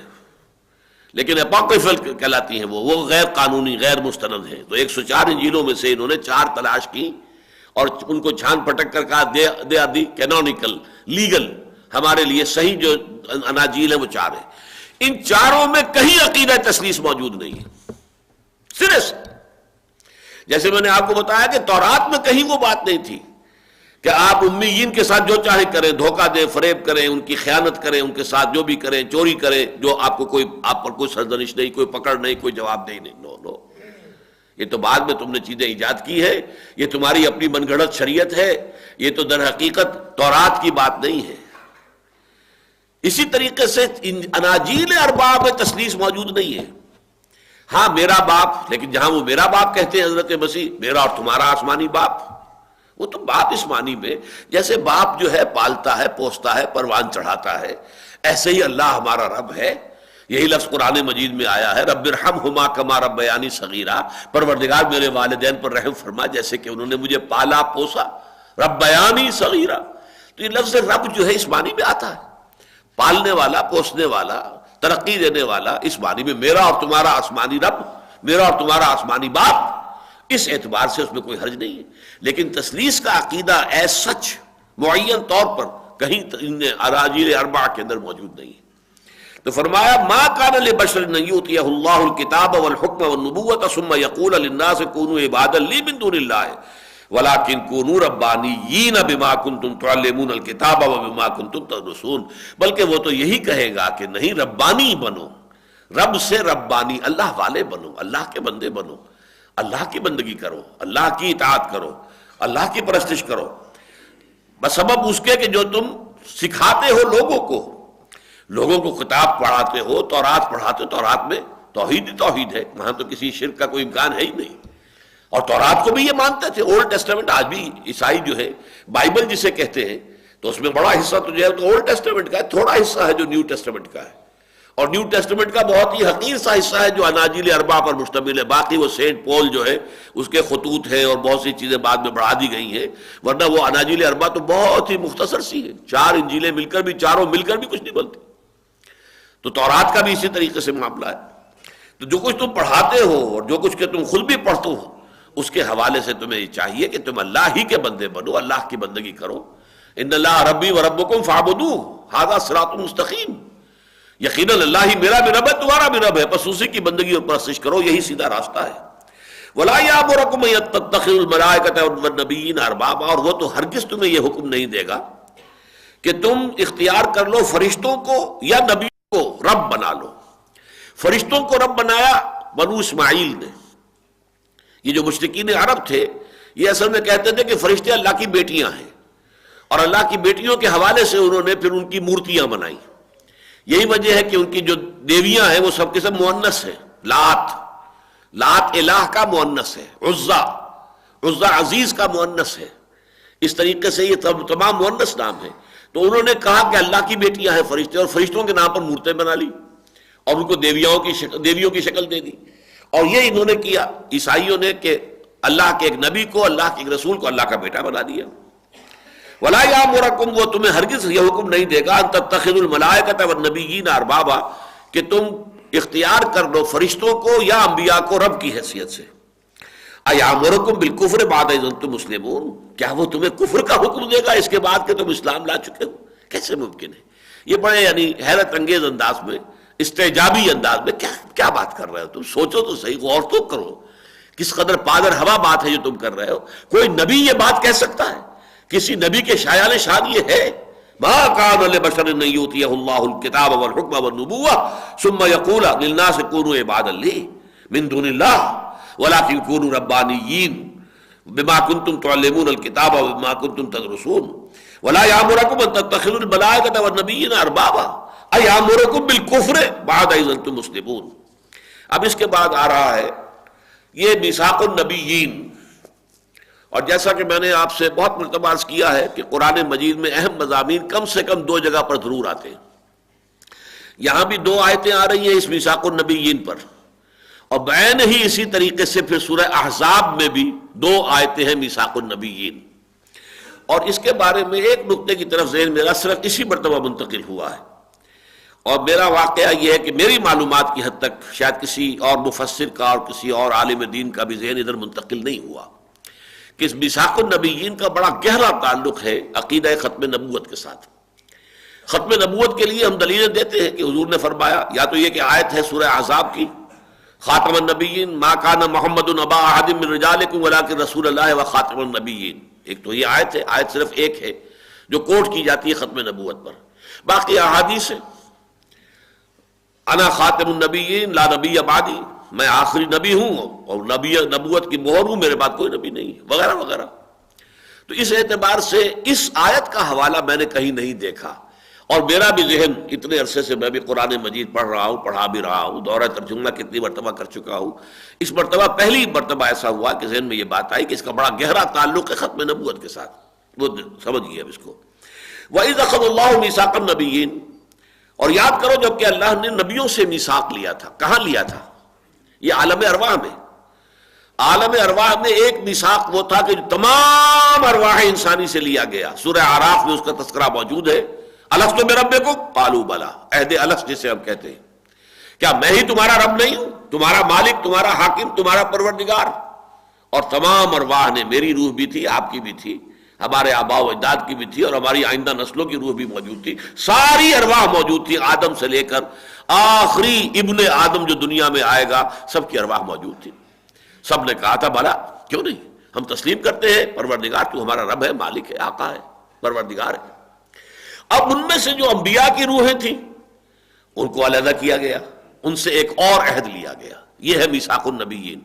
لیکن اپوکریفل کہلاتی ہیں، وہ غیر قانونی، غیر مستند ہیں. تو 104 انجیلوں میں سے انہوں نے 4 تلاش کی اور ان کو چھان پٹک کر کہا they are the canonical, legal, ہمارے لیے صحیح جو اناجیل ہیں وہ 4 ہیں. ان 4 میں کہیں عقیدہ تثلیث موجود نہیں ہے، سرے سے. جیسے میں نے آپ کو بتایا کہ تورات میں کہیں وہ بات نہیں تھی کہ آپ امیین کے ساتھ جو چاہے کریں، دھوکہ دیں، فریب کریں، ان کی خیانت کریں، ان کے ساتھ جو بھی کریں، چوری کریں، جو آپ پر کوئی سرزنش نہیں، کوئی پکڑ نہیں، کوئی جواب دہی نہیں. نو نو، یہ تو بعد میں تم نے چیزیں ایجاد کی ہے، یہ تمہاری اپنی من گھڑت شریعت ہے، یہ تو در حقیقت تورات کی بات نہیں ہے. اسی طریقے سے اناجیل 4 میں تثلیث موجود نہیں ہے. ہاں میرا باپ، لیکن جہاں وہ میرا باپ کہتے ہیں حضرت مسیح، میرا اور تمہارا آسمانی باپ، وہ تو باپ اس معنی میں جیسے باپ جو ہے پالتا ہے، پوستا ہے، پروان چڑھاتا ہے، ایسے ہی اللہ ہمارا رب ہے. یہی لفظ قرآن مجید میں آیا ہے، رب ارحمہما کما ربیانی صغیرا، پروردگار میرے والدین پر رحم فرما جیسے کہ انہوں نے مجھے پالا پوسا، ربیانی صغیرا. تو یہ لفظ رب جو ہے اس معنی میں آتا ہے، پالنے والا، پوسنے والا، ترقی دینے والا. اس معنی میں میرا اور تمہارا آسمانی رب، میرا اور تمہارا آسمانی باپ، اس اعتبار سے اس میں کوئی حرج نہیں ہے. لیکن تثلیث کا عقیدہ ایز سچ معین طور پر کہیں اناجیل 4 کے اندر موجود نہیں ہے. تو فرمایا ما کان لبشر ان یؤتیہ اللہ الکتاب والحکم والنبوۃ ثم یقول للناس کونوا عبادا لی من دون اللہ وَلَٰكِن كُونُوا رَبَّانِيِّينَ بِمَا كُنتُمْ تُعَلِّمُونَ الْكِتَابَ وَبِمَا كُنتُمْ تَدْرُسُونَ، بلکہ وہ تو یہی کہے گا کہ نہیں، ربانی بنو، رب سے ربانی، اللہ والے بنو، اللہ کے بندے بنو، اللہ کی بندگی کرو، اللہ کی اطاعت کرو، اللہ کی پرستش کرو، بسبب اس کے کہ جو تم سکھاتے ہو لوگوں کو خطاب پڑھاتے ہو، تورات پڑھاتے ہو، تورات میں توحید ہی توحید ہے، وہاں تو کسی شرک کا کوئی امکان ہے ہی نہیں، اور تورات کو بھی یہ مانتے تھے۔ اولڈ ٹیسٹمنٹ آج بھی عیسائی جو ہے بائبل جسے کہتے ہیں، تو اس میں بڑا حصہ تو جو ہے تو اولڈ ٹیسٹمنٹ کا ہے، تھوڑا حصہ ہے جو نیو ٹیسٹمنٹ کا ہے، اور نیو ٹیسٹمنٹ کا بہت ہی حقیر سا حصہ ہے جو اناجیل اربعہ پر مشتمل ہے، باقی وہ سینٹ پول جو ہے اس کے خطوط ہیں اور بہت سی چیزیں بعد میں بڑھا دی گئی ہیں، ورنہ وہ اناجیل اربعہ تو بہت ہی مختصر سی ہے، 4 انجیلیں مل کر بھی، چاروں مل کر بھی کچھ نہیں بنتی۔ تو تورات کا بھی اسی طریقے سے معاملہ ہے۔ تو جو کچھ تم پڑھاتے ہو اور جو کچھ کہ تم خود بھی پڑھتے ہو، اس کے حوالے سے تمہیں یہ چاہیے کہ تم اللہ ہی کے بندے بنو، اللہ کی بندگی کرو۔ ان اللہ ربی و ربکم فاعبدوہ ھذا صراط مستقیم، یقیناً اللہ ہی میرا بھی رب ہے، تمہارا بھی رب ہے، بس اسی کی بندگی اور پرستش کرو، یہی سیدھا راستہ ہے۔ ولا یامرکم ان تتخذوا الملائکۃ والنبیین اربابا، اور وہ تو ہرگز تمہیں یہ حکم نہیں دے گا کہ تم اختیار کر لو فرشتوں کو یا نبی کو رب بنا لو۔ فرشتوں کو رب بنایا بنو اسماعیل نے۔ یہ جو مشرکین عرب تھے یہ اصل میں کہتے تھے کہ فرشتے اللہ کی بیٹیاں ہیں، اور اللہ کی بیٹیوں کے حوالے سے انہوں نے پھر ان کی مورتیاں بنائی۔ یہی وجہ ہے کہ ان کی جو دیویاں ہیں وہ سب کے سب مؤنث ہیں۔ لات الہ کا مؤنث ہے، عزا عزیز کا مؤنث ہے، اس طریقے سے یہ تمام مؤنث نام ہیں۔ تو انہوں نے کہا کہ اللہ کی بیٹیاں ہیں فرشتے، اور فرشتوں کے نام پر مورتیں بنا لی اور ان کو دیویوں کی شکل دے دی، اور یہ انہوں نے کیا عیسائیوں نے کہ اللہ کے ایک نبی کو، اللہ کے ایک رسول کو اللہ کا بیٹا بنا دیا۔ وَلَا يَأْمُرَكُمْ، وہ تمہیں ہرگز یہ حکم نہیں دے گا، أَن تَتَّخِذُوا الْمَلَائِكَةَ وَالنَّبِيِّينَ أَرْبَابًا، کہ تم اختیار کر لو فرشتوں کو یا انبیاء کو رب کی حیثیت سے۔ أَيَأْمُرُكُمْ بِالْكُفْرِ بَعْدَ إِذْ أَنْتُمْ مُسْلِمُونَ، کیا وہ تمہیں کفر کا حکم دے گا اس کے بعد کہ تم اسلام لا چکے ہو؟ کیسے ممکن ہے؟ یہ بڑے یعنی حیرت انگیز انداز میں، استعجابی انداز میں کیا بات کر رہے ہو تم؟ سوچو تو صحیح، غور تو کرو، کس قدر پادر ہوا بات ہے جو تم کر رہے ہو۔ کوئی نبی یہ بات کہہ سکتا ہے؟ کسی نبی کے شایان شان یہ ہے؟ ما کان لبشر ان یؤتیہ اللہ الکتاب والحکم والنبوۃ ثم یقول للناس کونوا عبادا لی من دون اللہ ولکن کونوا ربانیین بما کنتم تعلمون الکتاب وبما کنتم تدرسون ولا یامرکم ان تتخذوا الملائکۃ والنبیین اربابا ایامرکم بالکفر بعد اذ انتم مسلمون۔ اب اس کے بعد آ رہا ہے یہ میثاق النبیین، اور جیسا کہ میں نے آپ سے بہت مرتبہ عرض کیا ہے کہ قرآن مجید میں اہم مضامین کم سے کم 2 جگہ پر ضرور آتے ہیں۔ یہاں بھی 2 آیتیں آ رہی ہیں اس میثاق النبیین پر، اور بعین ہی اسی طریقے سے پھر سورہ احزاب میں بھی 2 آیتیں ہیں میثاق النبیین۔ اور اس کے بارے میں ایک نقطے کی طرف ذہن میرا صرف اسی مرتبہ منتقل ہوا ہے، اور میرا واقعہ یہ ہے کہ میری معلومات کی حد تک شاید کسی اور مفسر کا اور کسی اور عالم دین کا بھی ذہن ادھر منتقل نہیں ہوا کہ اس میثاق النبیین کا بڑا گہرا تعلق ہے عقیدہ ختم نبوت کے ساتھ۔ ختم نبوت کے لیے ہم دلیلیں دیتے ہیں کہ حضور نے فرمایا، یا تو یہ کہ آیت ہے سورہ احزاب کی، خاتم النبیین ما کان محمد ابا احد من رجالکم ولکن رسول اللہ و خاتم النبیین، ایک تو یہ آیت ہے، آیت صرف ایک ہے جو کوٹ کی جاتی ہے ختم نبوت پر۔ باقی احادیث ہے، انا خاتم النبیین لا نبی بعدی، میں آخری نبی ہوں اور نبوت کی مہر ہوں، میرے بعد کوئی نبی نہیں، وغیرہ وغیرہ۔ تو اس اعتبار سے اس آیت کا حوالہ میں نے کہیں نہیں دیکھا، اور میرا بھی ذہن اتنے عرصے سے میں بھی قرآن مجید پڑھ رہا ہوں، پڑھا بھی رہا ہوں، دورہ ترجمہ کتنی مرتبہ کر چکا ہوں، اس مرتبہ پہلی مرتبہ ایسا ہوا کہ ذہن میں یہ بات آئی کہ اس کا بڑا گہرا تعلق ہے ختم نبوت کے ساتھ۔ وہ سمجھیے اب اس کو، وَإِذْ أَخَذَ اللَّهُ مِيثَاقَ النَّبِيِّينَ، اور یاد کرو جب کہ اللہ نے نبیوں سے میثاق لیا تھا، کہاں لیا تھا؟ یہ عالم ارواح میں۔ عالم ارواح میں ایک میثاق وہ تھا کہ تمام ارواح انسانی سے لیا گیا، سورہ اعراف میں اس کا تذکرہ موجود ہے، الست بربکم قالوا بلی، عہد الست جسے ہم کہتے ہیں، کیا میں ہی تمہارا رب نہیں ہوں، تمہارا مالک، تمہارا حاکم، تمہارا پروردگار؟ اور تمام ارواح نے، میری روح بھی تھی، آپ کی بھی تھی، ہمارے آباء و اجداد کی بھی تھی، اور ہماری آئندہ نسلوں کی روح بھی موجود تھی، ساری ارواح موجود تھی، آدم سے لے کر آخری ابن آدم جو دنیا میں آئے گا سب کی ارواح موجود تھی۔ سب نے کہا تھا بھلا کیوں نہیں، ہم تسلیم کرتے ہیں پروردگار تو ہمارا رب ہے، مالک ہے، آقا ہے، پروردگار ہے۔ اب ان میں سے جو انبیاء کی روحیں تھیں ان کو علیحدہ کیا گیا، ان سے ایک اور عہد لیا گیا، یہ ہے میثاق النبیین۔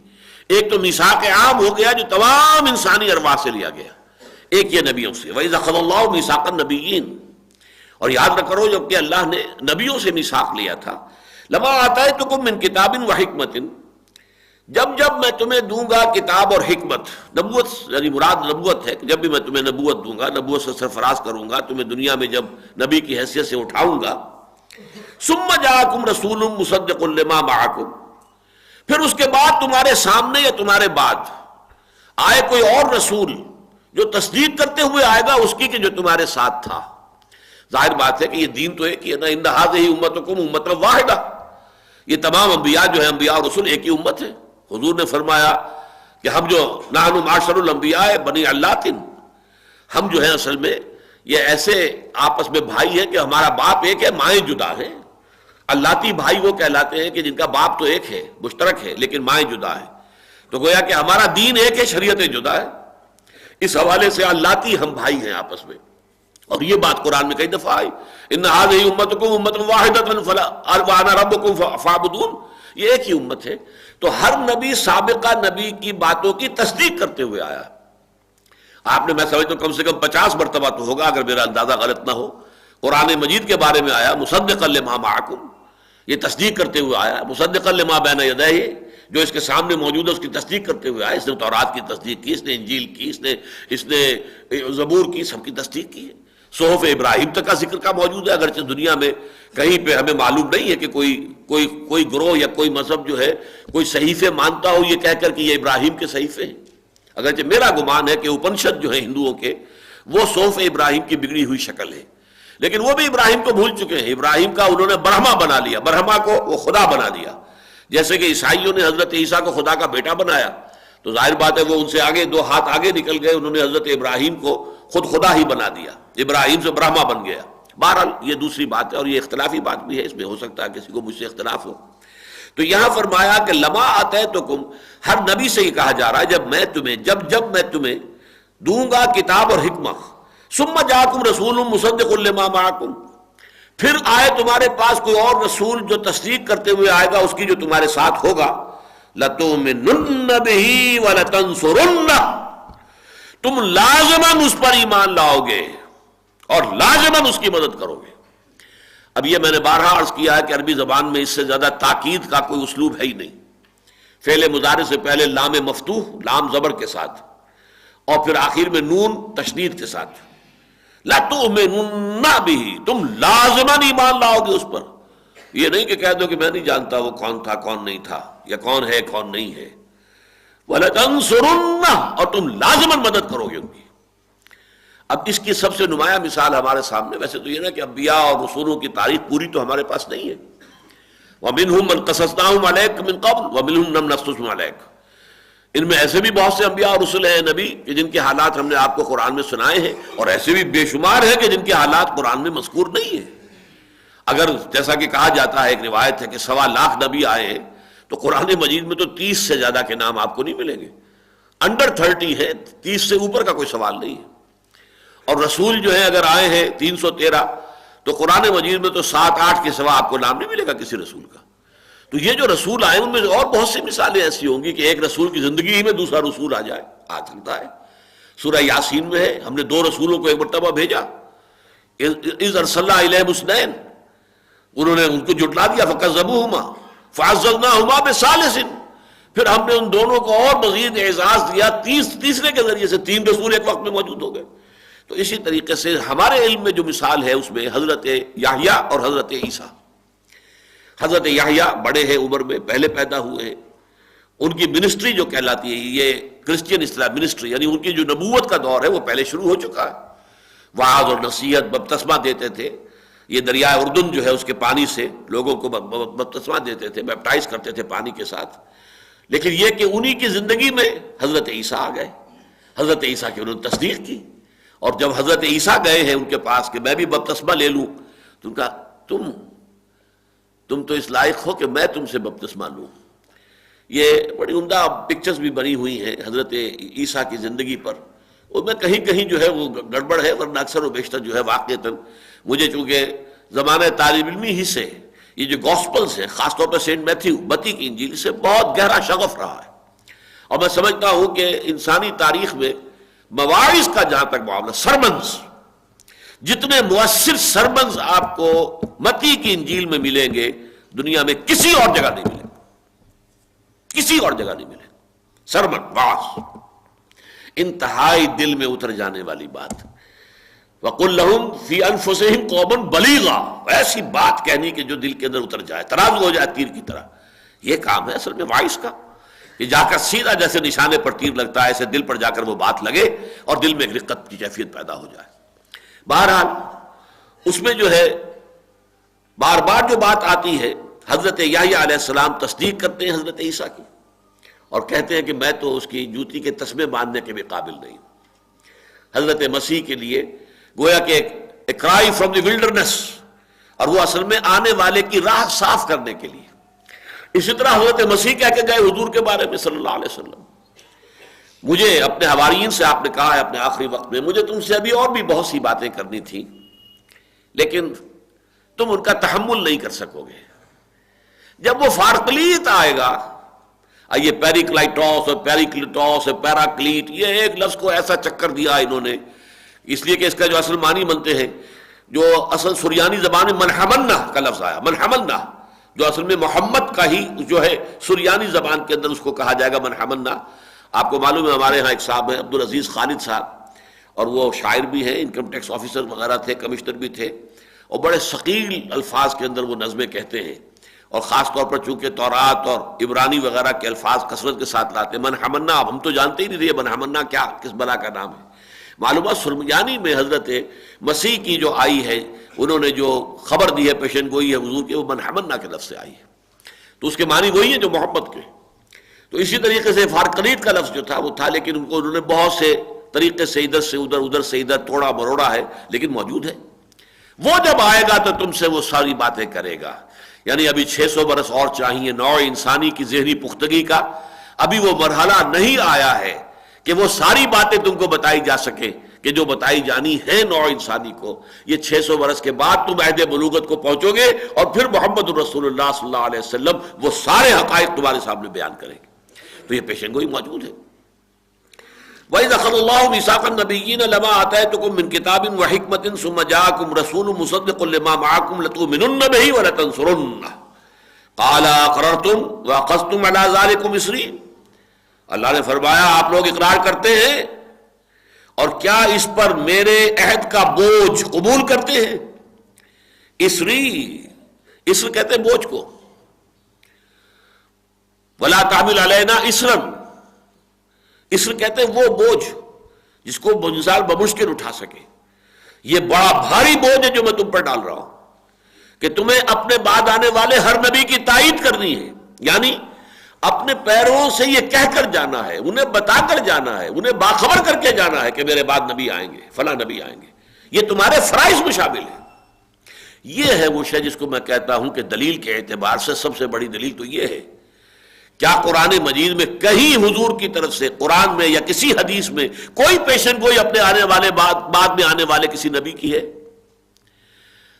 ایک تو میثاق عام ہو گیا جو تمام انسانی ارواح سے لیا گیا، ایک یہ نبیوں سے، وَإِذْ أَخَذَ اللَّهُ مِيثَاقَ النَّبِيِّينَ، اور یاد نہ کرو جب کہ اللہ نے نبیوں سے میثاق لیا تھا، لَمَا آتَيْتُكُم مِّن كِتَابٍ وَحِكْمَةٍ، جب میں تمہیں دوں گا کتاب اور حکمت، نبوت یعنی مراد نبوت ہے کہ جب بھی میں تمہیں نبوت دوں گا، نبوت سے سرفراز کروں گا، تمہیں دنیا میں جب نبی کی حیثیت سے اٹھاؤں گا، ثم جاءکم رسول مصدق لما معکم، پھر اس کے بعد تمہارے سامنے یا تمہارے بعد آئے کوئی اور رسول جو تصدیق کرتے ہوئے آئے گا اس کی کہ جو تمہارے ساتھ تھا۔ ظاہر بات ہے کہ یہ دین تو ایک ہی ہے نا، ان ھذہ امتکم امۃ واحدہ، یہ تمام انبیاء جو ہیں انبیاء اور رسول ایک ہی امت ہے۔ حضور نے فرمایا کہ ہم جو نحن معاشر الانبیاء بنی علات، ہم جو ہیں اصل میں یہ ایسے آپس میں بھائی ہیں کہ ہمارا باپ ایک ہے، مائیں جدا ہیں۔ اللاتی بھائی وہ کہلاتے ہیں کہ جن کا باپ تو ایک ہے، مشترک ہے، لیکن مائیں جدا ہیں، تو گویا کہ ہمارا دین ایک ہے، شریعتیں جدا ہے۔ اس حوالے سے اللاتی ہم بھائی ہیں آپس میں، اور یہ بات قرآن میں کئی دفعہ آئی، ان ھذہ امتکم امۃ واحدۃ فلا وانا ربکم فاعبدون، یہ ایک ہی امت ہے۔ تو ہر نبی سابقہ نبی کی باتوں کی تصدیق کرتے ہوئے آیا۔ آپ نے میں سمجھتا ہوں کم سے کم 50 مرتبہ تو ہوگا اگر میرا اندازہ غلط نہ ہو، قرآن مجید کے بارے میں آیا مصدقا لما معکم، یہ تصدیق کرتے ہوئے آیا، مصدقا لما بین یدیہ، جو اس کے سامنے موجود ہے اس کی تصدیق کرتے ہوئے آیا۔ اس نے تورات کی تصدیق کی، اس نے انجیل کی، اس نے زبور کی، سب کی تصدیق کی ہے۔ صحف ابراہیم تک کا ذکر کا موجود ہے، اگرچہ دنیا میں کہیں پہ ہمیں معلوم نہیں ہے کہ کوئی گروہ یا کوئی مذہب جو ہے کوئی صحیفے مانتا ہو یہ کہہ کر کہ یہ ابراہیم کے صحیفے ہیں، اگرچہ میرا گمان ہے کہ اپنشد جو ہیں ہندوؤں کے وہ صحف ابراہیم کی بگڑی ہوئی شکل ہے، لیکن وہ بھی ابراہیم کو بھول چکے ہیں۔ ابراہیم کا انہوں نے برہما بنا لیا، برہما کو وہ خدا بنا دیا، جیسے کہ عیسائیوں نے حضرت عیسیٰ کو خدا کا بیٹا بنایا، تو ظاہر بات ہے وہ ان سے آگے 2 ہاتھ آگے نکل گئے، انہوں نے حضرت ابراہیم کو خود خدا ہی بنا دیا، ابراہیم سے برہما بن گیا۔ بہرحال یہ دوسری بات ہے اور یہ اختلافی بات بھی ہے، اس میں ہو سکتا ہے کسی کو مجھ سے اختلاف ہو۔ تو یہاں فرمایا کہ لما آتیتکم، ہر نبی سے یہ کہا جا رہا ہے جب میں تمہیں دوں گا کتاب اور حکمت، ثم جاءکم رسول مصدق لما معکم، پھر آئے تمہارے پاس کوئی اور رسول جو تصدیق کرتے ہوئے آئے گا اس کی جو تمہارے ساتھ ہوگا، لَتُؤْمِنُنَّ بِهِ وَلَتَنْصُرُنَّهُ، تم لازماً اس پر ایمان لاؤ گے اور لازماً اس کی مدد کرو گے۔ اب یہ میں نے بارہا عرض کیا ہے کہ عربی زبان میں اس سے زیادہ تاکید کا کوئی اسلوب ہے ہی نہیں۔ فعل مضارع سے پہلے لام مفتوح، لام زبر کے ساتھ، اور پھر آخر میں نون تشدید کے ساتھ، لَتُؤْمِنُنَّ بِهِ، تم لازماً ایمان لاؤ گے اس پر۔ یہ نہیں کہ کہہ دو کہ میں نہیں جانتا وہ کون تھا کون نہیں تھا، یا کون ہے کون نہیں ہے، وَلَتَنْصُرُنَّهُ، اور تم لازماً مدد کرو گے ان کی۔ اب اس کی سب سے نمایاں مثال ہمارے سامنے ویسے تو یہ نا کہ انبیاء اور رسولوں کی تاریخ پوری تو ہمارے پاس نہیں ہے، وَمِنْهُمْ مَنْ قَصَصْنَاهُمْ عَلَيْكَ مِنْ قَبْلُ وَمِنْهُمْ لَمْ نَقْصُصْهُمْ عَلَيْكَ، ان میں ایسے بھی بہت سے انبیاء اور رسول ہیں نبی کہ جن کے حالات ہم نے آپ کو قرآن میں سنائے ہیں، اور ایسے بھی بے شمار ہیں کہ جن کے حالات قرآن میں مذکور نہیں ہیں۔ اگر جیسا کہ کہا جاتا ہے، ایک روایت ہے کہ 1.25 لاکھ نبی آئے ہیں، تو قرآن مجید میں تو 30 سے زیادہ کے نام آپ کو نہیں ملیں گے، انڈر 30 ہے، 30 سے اوپر کا کوئی سوال نہیں ہے۔ اور رسول جو ہیں اگر آئے ہیں 313، تو قرآن مجید میں تو 7-8 کے سوا آپ کو نام نہیں ملے گا کسی رسول کا۔ تو یہ جو رسول آئے ان میں اور بہت سی مثالیں ایسی ہوں گی کہ ایک رسول کی زندگی ہی میں دوسرا رسول آ جائے، آ سکتا ہے۔ سورہ یاسین میں ہے، ہم نے 2 رسولوں کو ایک مرتبہ بھیجا، اذ ارسلنا الیہم اثنین، انہوں نے ان کو جھٹلا دیا، فکذبوہما فعززناہما بثالث، پھر ہم نے ان دونوں کو اور مزید اعزاز دیا تیسرے کے ذریعے سے، 3 رسول ایک وقت میں موجود ہو گئے۔ تو اسی طریقے سے ہمارے علم میں جو مثال ہے اس میں حضرت یحییٰ اور حضرت عیسیٰ۔ حضرت یحییٰ بڑے ہیں عمر میں، پہلے پیدا ہوئے ہیں، ان کی منسٹری جو کہلاتی ہے، یہ کرسچین اصطلاح منسٹری، یعنی ان کی جو نبوت کا دور ہے وہ پہلے شروع ہو چکا ہے۔ وعظ اور نصیحت، بپتسمہ دیتے تھے، یہ دریائے اردن جو ہے اس کے پانی سے لوگوں کو بپتسمہ دیتے تھے، بیپٹائز کرتے تھے پانی کے ساتھ۔ لیکن یہ کہ انہی کی زندگی میں حضرت عیسیٰ آ گئے، حضرت عیسیٰ کی انہوں نے تصدیق کی، اور جب حضرت عیسیٰ گئے ہیں ان کے پاس کہ میں بھی بپتسمہ لے لوں، تو ان کا تم تو اس لائق ہو کہ میں تم سے بپتسمہ لوں۔ یہ بڑی عمدہ پکچرز بھی بنی ہوئی ہیں حضرت عیسیٰ کی زندگی پر، اور میں کہیں کہیں جو ہے وہ گڑبڑ ہے، ورنہ اکثر و بیشتر جو ہے واقعتاً مجھے چونکہ زمانہ طالب علمی ہی سے یہ جو گاسپلز ہیں، خاص طور پر سینٹ میتھیو متی کی انجیل سے بہت گہرا شغف رہا ہے، اور میں سمجھتا ہوں کہ انسانی تاریخ میں مواعظ کا جہاں تک معاملہ، سرمنز، جتنے مؤثر سرمنز آپ کو متی کی انجیل میں ملیں گے دنیا میں کسی اور جگہ نہیں ملیں، کسی اور جگہ نہیں ملیں۔ سرمن، واعظ، انتہائی دل میں اتر جانے والی بات۔ وَقُلْ لَهُمْ فِي أَنفُسِهِمْ قَوْلًا بَلِيغًا، ایسی بات کہنی کہ جو دل کے اندر اتر جائے، ترازو ہو جائے تیر کی طرح۔ یہ کام ہے اصل میں واعظ کا، کہ جا کر سیدھا جیسے نشانے پر تیر لگتا ہے ایسے دل پر جا کر وہ بات لگے اور دل میں ایک رقت کی کیفیت پیدا ہو جائے۔ بہرحال اس میں جو ہے بار بار جو بات آتی ہے، حضرت یحییٰ علیہ السلام تصدیق کرتے ہیں حضرت عیسیٰ کی اور کہتے ہیں کہ میں تو اس کی جوتی کے تسمے باندھنے کے بھی قابل نہیں ہوں۔ حضرت مسیح کے لیے گویا کہ ایک کرائی فرام دی ولڈرنس، اور وہ اصل میں آنے والے کی راہ صاف کرنے کے لیے۔ اسی طرح حضرت مسیح کہہ کے گئے حضور کے بارے میں صلی اللہ علیہ وسلم، مجھے اپنے حواریین سے آپ نے کہا ہے اپنے آخری وقت میں، مجھے تم سے ابھی اور بھی بہت سی باتیں کرنی تھی لیکن تم ان کا تحمل نہیں کر سکو گے۔ جب وہ فارقلیت آئے گا، یہ پیریکلائٹوس اور پیریکلیٹوس اور پیراکلیٹ، یہ ایک لفظ کو ایسا چکر دیا انہوں نے، اس لیے کہ اس کا جو اصل معنی بنتے ہیں، جو اصل سریانی زبان میں منحمنہ کا لفظ آیا، منحمنہ، جو اصل میں محمد کا ہی جو ہے سریانی زبان کے اندر اس کو کہا جائے گا منحمنہ۔ آپ کو معلوم ہے ہمارے ہاں ایک صاحب ہیں عبدالعزیز خالد صاحب، اور وہ شاعر بھی ہیں، انکم ٹیکس آفیسر وغیرہ تھے، کمشنر بھی تھے، اور بڑے ثقیل الفاظ کے اندر وہ نظمیں کہتے ہیں، اور خاص طور پر چونکہ تورات اور عبرانی وغیرہ کے الفاظ کثرت کے ساتھ لاتے ہیں۔ منحمنہ، اب ہم تو جانتے ہی نہیں تھے منحمنہ کیا، کس بلا کا نام ہے۔ معلومات سرمیانی میں حضرت مسیح کی جو آئی ہے، انہوں نے جو خبر دی ہے، پیشن گوئی ہے حضور کی، وہ منحمنہ کے لفظ سے آئی ہے، تو اس کے معنی وہی ہیں جو محمد کے۔ تو اسی طریقے سے فارقلیت کا لفظ جو تھا وہ تھا، لیکن ان کو انہوں نے بہت سے طریقے سے ادھر سے ادھر، ادھر سے ادھر توڑا مروڑا ہے، لیکن موجود ہے۔ وہ جب آئے گا تو تم سے وہ ساری باتیں کرے گا، یعنی ابھی 600 برس اور چاہیے نوع انسانی کی ذہنی پختگی کا، ابھی وہ مرحلہ نہیں آیا ہے کہ وہ ساری باتیں تم کو بتائی جا سکے کہ جو بتائی جانی ہے نوع انسانی کو۔ یہ 600 برس کے بعد تم عہد بلوغت کو پہنچو گے، اور پھر محمد الرسول اللہ صلی اللہ علیہ وسلم وہ سارے حقائق تمہارے سامنے بیان کریں گے، تو یہ پیشن گوئی موجود ہے۔ وَإِذْ أَخَذَ اللَّهُ مِيثَاقَ النَّبِيِّينَ لَمَا آتَيْتُكُم مِّن كِتَابٍ وَحِكْمَةٍ ثُمَّ جَاءَكُمْ رَسُولٌ مُّصَدِّقٌ لِّمَا مَعَكُمْ لَتُؤْمِنُنَّ بِهِ وَلَتَنصُرُنَّهُ قَالَ أَقْرَرْتُمْ وَأَخَذْتُمْ عَلَىٰ ذَلِكُمْ إِصْرِي، اللہ نے فرمایا آپ لوگ اقرار کرتے ہیں اور کیا اس پر میرے عہد کا بوجھ قبول کرتے ہیں؟ اسری، اسر کہتے ہیں بوجھ کو، وَلَا تَحْمِلْ عَلَيْنَا إِصْرًا، اسر کہتے ہیں وہ بوجھ جس کو انسان بمشکل اٹھا سکے۔ یہ بڑا بھاری بوجھ ہے جو میں تم پر ڈال رہا ہوں کہ تمہیں اپنے بعد آنے والے ہر نبی کی تائید کرنی ہے، یعنی اپنے پیروں سے یہ کہہ کر جانا ہے، انہیں بتا کر جانا ہے، انہیں باخبر کر کے جانا ہے کہ میرے بعد نبی آئیں گے، فلاں نبی آئیں گے، یہ تمہارے فرائض میں شامل ہے۔ یہ ہے وہ شے جس کو میں کہتا ہوں کہ دلیل کے اعتبار سے سب سے بڑی دلیل تو یہ ہے، کیا قرآن مجید میں کہیں حضور کی طرف سے قرآن میں یا کسی حدیث میں کوئی پیشن گوئی اپنے آنے والے بعد میں آنے والے کسی نبی کی ہے؟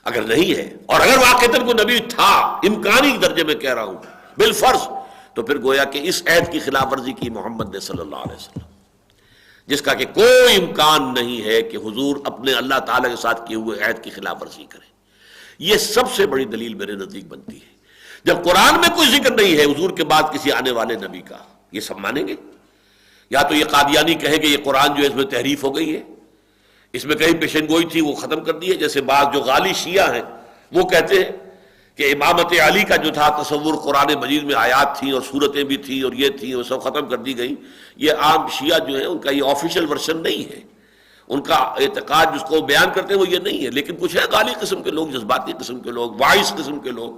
اگر نہیں ہے، اور اگر واقعتاً کوئی نبی تھا، امکانی درجے میں کہہ رہا ہوں بالفرض، تو پھر گویا کہ اس عہد کی خلاف ورزی کی محمد نے صلی اللہ علیہ وسلم، جس کا کہ کوئی امکان نہیں ہے کہ حضور اپنے اللہ تعالیٰ کے ساتھ کیے ہوئے عہد کی خلاف ورزی کریں۔ یہ سب سے بڑی دلیل میرے نزدیک بنتی ہے۔ جب قرآن میں کوئی ذکر نہیں ہے حضور کے بعد کسی آنے والے نبی کا، یہ سب مانیں گے؟ یا تو یہ قادیانی کہے کہ یہ قرآن جو ہے اس میں تحریف ہو گئی ہے، اس میں کہیں پیشن گوئی تھی وہ ختم کر دی ہے، جیسے بعض جو غالی شیعہ ہیں وہ کہتے ہیں کہ امامت علی کا جو تھا تصور قرآن مجید میں آیات تھیں اور صورتیں بھی تھیں اور یہ تھیں، وہ سب ختم کر دی گئی۔ یہ عام شیعہ جو ہیں ان کا یہ آفیشیل ورژن نہیں ہے، ان کا اعتقاد جس کو بیان کرتے ہیں وہ یہ نہیں ہے، لیکن کچھ ہے غالی قسم کے لوگ، جذباتی قسم کے لوگ، واعظ قسم کے لوگ،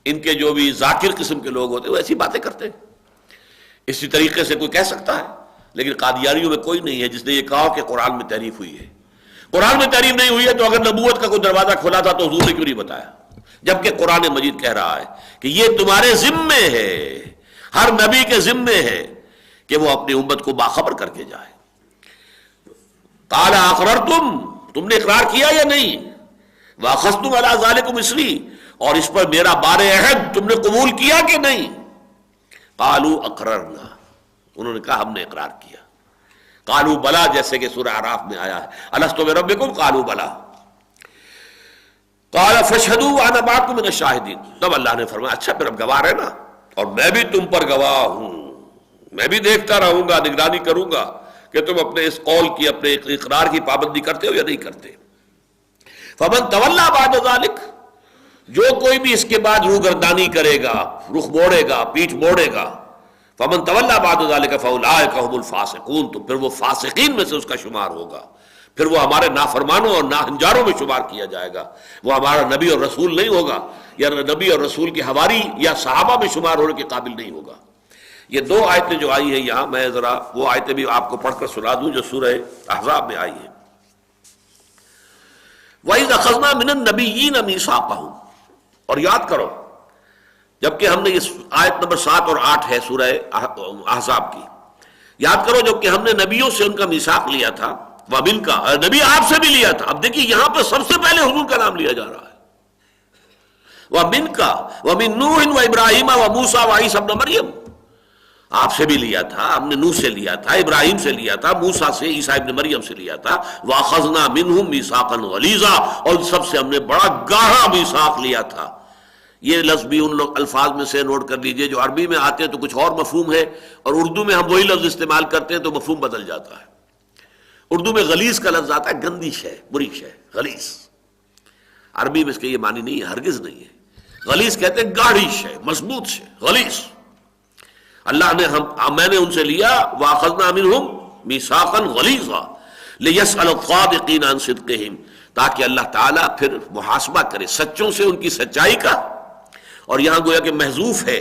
ان کے جو بھی ذاکر قسم کے لوگ ہوتے ہیں وہ ایسی باتیں کرتے ہیں۔ اسی طریقے سے کوئی کہہ سکتا ہے، لیکن قادیانیوں میں کوئی نہیں ہے جس نے یہ کہا کہ قرآن میں تحریف ہوئی ہے۔ قرآن میں تحریف نہیں ہوئی ہے تو اگر نبوت کا کوئی دروازہ کھولا تھا تو حضور نے کیوں نہیں بتایا؟ جبکہ قرآن مجید کہہ رہا ہے کہ یہ تمہارے ذمے ہے، ہر نبی کے ذمے ہے کہ وہ اپنی امت کو باخبر کر کے جائے. قال اقررتم، تم نے اقرار کیا یا نہیں؟ واخذتم علی ذالکم اسری، اور اس پر میرا بار عہد تم نے قبول کیا کہ نہیں؟ قالوا اقررنا، انہوں نے کہا ہم نے اقرار کیا. قالوا بلا، جیسے کہ سورہ اعراف میں آیا ہے الست بربکم قالوا بلا. قال فاشهدوا وانا معكم من الشاہدین. تب اللہ نے فرمایا اچھا پھر اب گواہ رہنا، اور میں بھی تم پر گواہ ہوں، میں بھی دیکھتا رہوں گا، نگرانی کروں گا کہ تم اپنے اس قول کی، اپنے اقرار کی پابندی کرتے ہو یا نہیں کرتے. فمن تولی بعد ذلک، جو کوئی بھی اس کے بعد روگردانی کرے گا، رخ موڑے گا، پیٹھ موڑے گا، فمن تولی بعد ذلک فاولئک هم الفاسقون، تو پھر وہ فاسقین میں سے اس کا شمار ہوگا، پھر وہ ہمارے نافرمانوں اور ناہنجاروں میں شمار کیا جائے گا. وہ ہمارا نبی اور رسول نہیں ہوگا، یا نبی اور رسول کے حواری یا صحابہ میں شمار ہونے کے قابل نہیں ہوگا. یہ دو آیتیں جو آئی ہیں یہاں، میں ذرا وہ آیتیں بھی آپ کو پڑھ کر سنا دوں جو سورہ احزاب میں آئی ہیں. وَإِذْ أَخَذْنَا مِنَ النَّبِيِّينَ مِيثَاقَهُمْ، اور یاد کرو جبکہ ہم نے اس آیت نمبر 7 اور 8 ہے سورہ احزاب کی، یاد کرو جبکہ ہم نے نبیوں سے ان کا میثاق لیا تھا، وَمِنْ کا، نبی آپ سے بھی لیا تھا. اب دیکھیے یہاں پہ سب سے پہلے حضور کا نام لیا جا رہا ہے. وَمِنْ کا وَمِنْ نُوحٍ وَإِبْرَاهِيمَ وَمُوسَىٰ وَعِيسَىٰ ابْنَ مَرْيَمَ، آپ سے بھی لیا تھا، ہم نے نوح سے لیا تھا، ابراہیم سے لیا تھا، موسیٰ سے، عیسیٰ ابن مریم سے لیا تھا. وَأَخَذْنَا مِنْهُمْ مِيثَاقًا غَلِيظًا، اور سب سے ہم نے بڑا گاہا میثاق لیا تھا. یہ لفظ بھی ان لوگ الفاظ میں سے نوٹ کر لیجئے جو عربی میں آتے ہیں تو کچھ اور مفہوم ہے، اور اردو میں ہم وہی لفظ استعمال کرتے ہیں تو مفہوم بدل جاتا ہے. اردو میں غلیظ کا لفظ آتا ہے گندی شے، بری شے، غلیظ. عربی میں اس کے یہ معنی نہیں ہے، ہرگز نہیں ہے. غلیظ کہتے ہیں گاڑھی شے، مضبوط شے، غلیظ. اللہ نے میں نے ان سے لیا وَأَخَذْنَا مِنْهُمْ مِيثَاقًا غَلِيظًا لِيَسْأَلَ الصَّادِقِينَ عَنْ صِدْقِهِمْ، تاکہ اللہ تعالیٰ پھر محاسبہ کرے سچوں سے ان کی سچائی کا. اور یہاں گویا کہ محذوف ہے